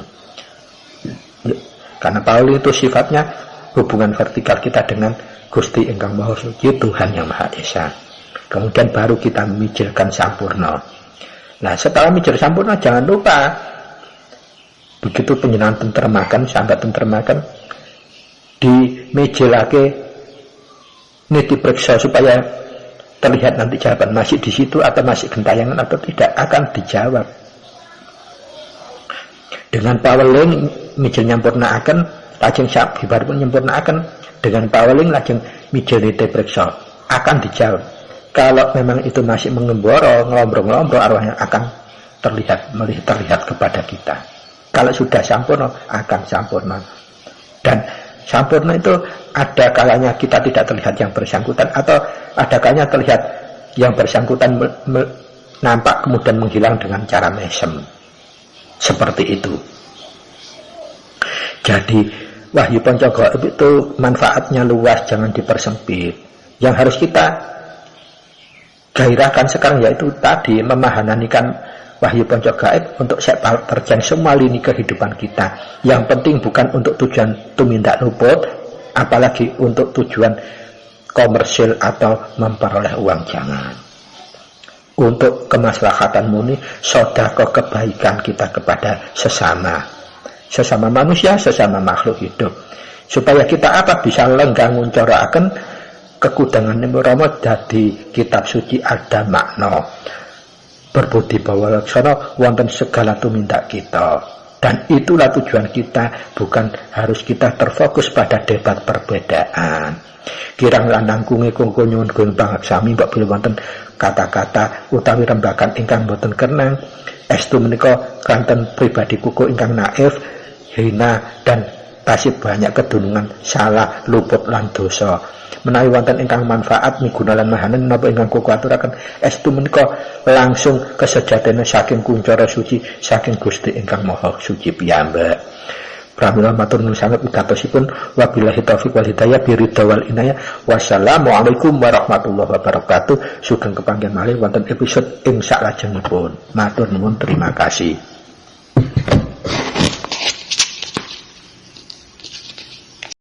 Karena paweling itu sifatnya hubungan vertikal kita dengan Gusti Ingkang Maha Suci, Tuhan yang Maha Esa. Kemudian baru kita mijilkan sampurna. Nah, setelah mijil sampurna jangan lupa begitu penjenengan tentremaken sampai tentremaken di mijilake niti periksa supaya terlihat nanti jawaban masih di situ atau masih gentayangan atau tidak, akan dijawab. Dengan paweling mijil nyampurnaaken lajeng sabibar pun nyampurnaaken dengan paweling lajeng mijil niti periksa akan dijawab. Kalau memang itu masih mengemboro, ngelombro-ngelombro, arwahnya akan terlihat kepada kita. Kalau sudah sampurna, akan sampurna. Dan sampurna itu ada kalanya kita tidak terlihat yang bersangkutan, atau ada kalanya terlihat yang bersangkutan nampak kemudian menghilang dengan cara mesem. Seperti itu. Jadi wahyu panca gaib itu manfaatnya luas, jangan dipersempit. Yang harus kita gairahkan sekarang yaitu tadi memahananikan wahyu panca gaib untuk sepak terjang semua lini kehidupan kita. Yang penting bukan untuk tujuan tumindak luput, apalagi untuk tujuan komersil atau memperoleh uang, jangan. Untuk kemaslahatan murni, sedekah kebaikan kita kepada sesama manusia, sesama makhluk hidup, supaya kita bisa lenggang nguncaraken kekudangan Rama dadi kitab suci ada makna berbudi bahwa laksana wonten segala tumindak kita. Dan itulah tujuan kita, bukan harus kita terfokus pada debat perbedaan. Kirang lanang kungi kungkul nyuwun gung banget sami mbak bila wonten kata-kata utawi rembakan ingkang boten kenang, estu menika kanten pribadi kuku ingkang naif, hina dan tasih banyak kedunungan, salah, luput lan dosa. Menawi wonten ingkang manfaat miguna lan mahanen napa ingkang kuku aturaken, estu menika langsung kesejatene saking kuncara suci saking Gusti ingkang Maha Suci piyambak. Pramila matur nuwun sanget wigatosipun, wabillahi taufik wal hidayah biridha wal inayah. Wassalamualaikum warahmatullahi wabarakatuh. Sugeng kepanggen malih wonten episode ing salajengipun. Matur nuwun, terima kasih.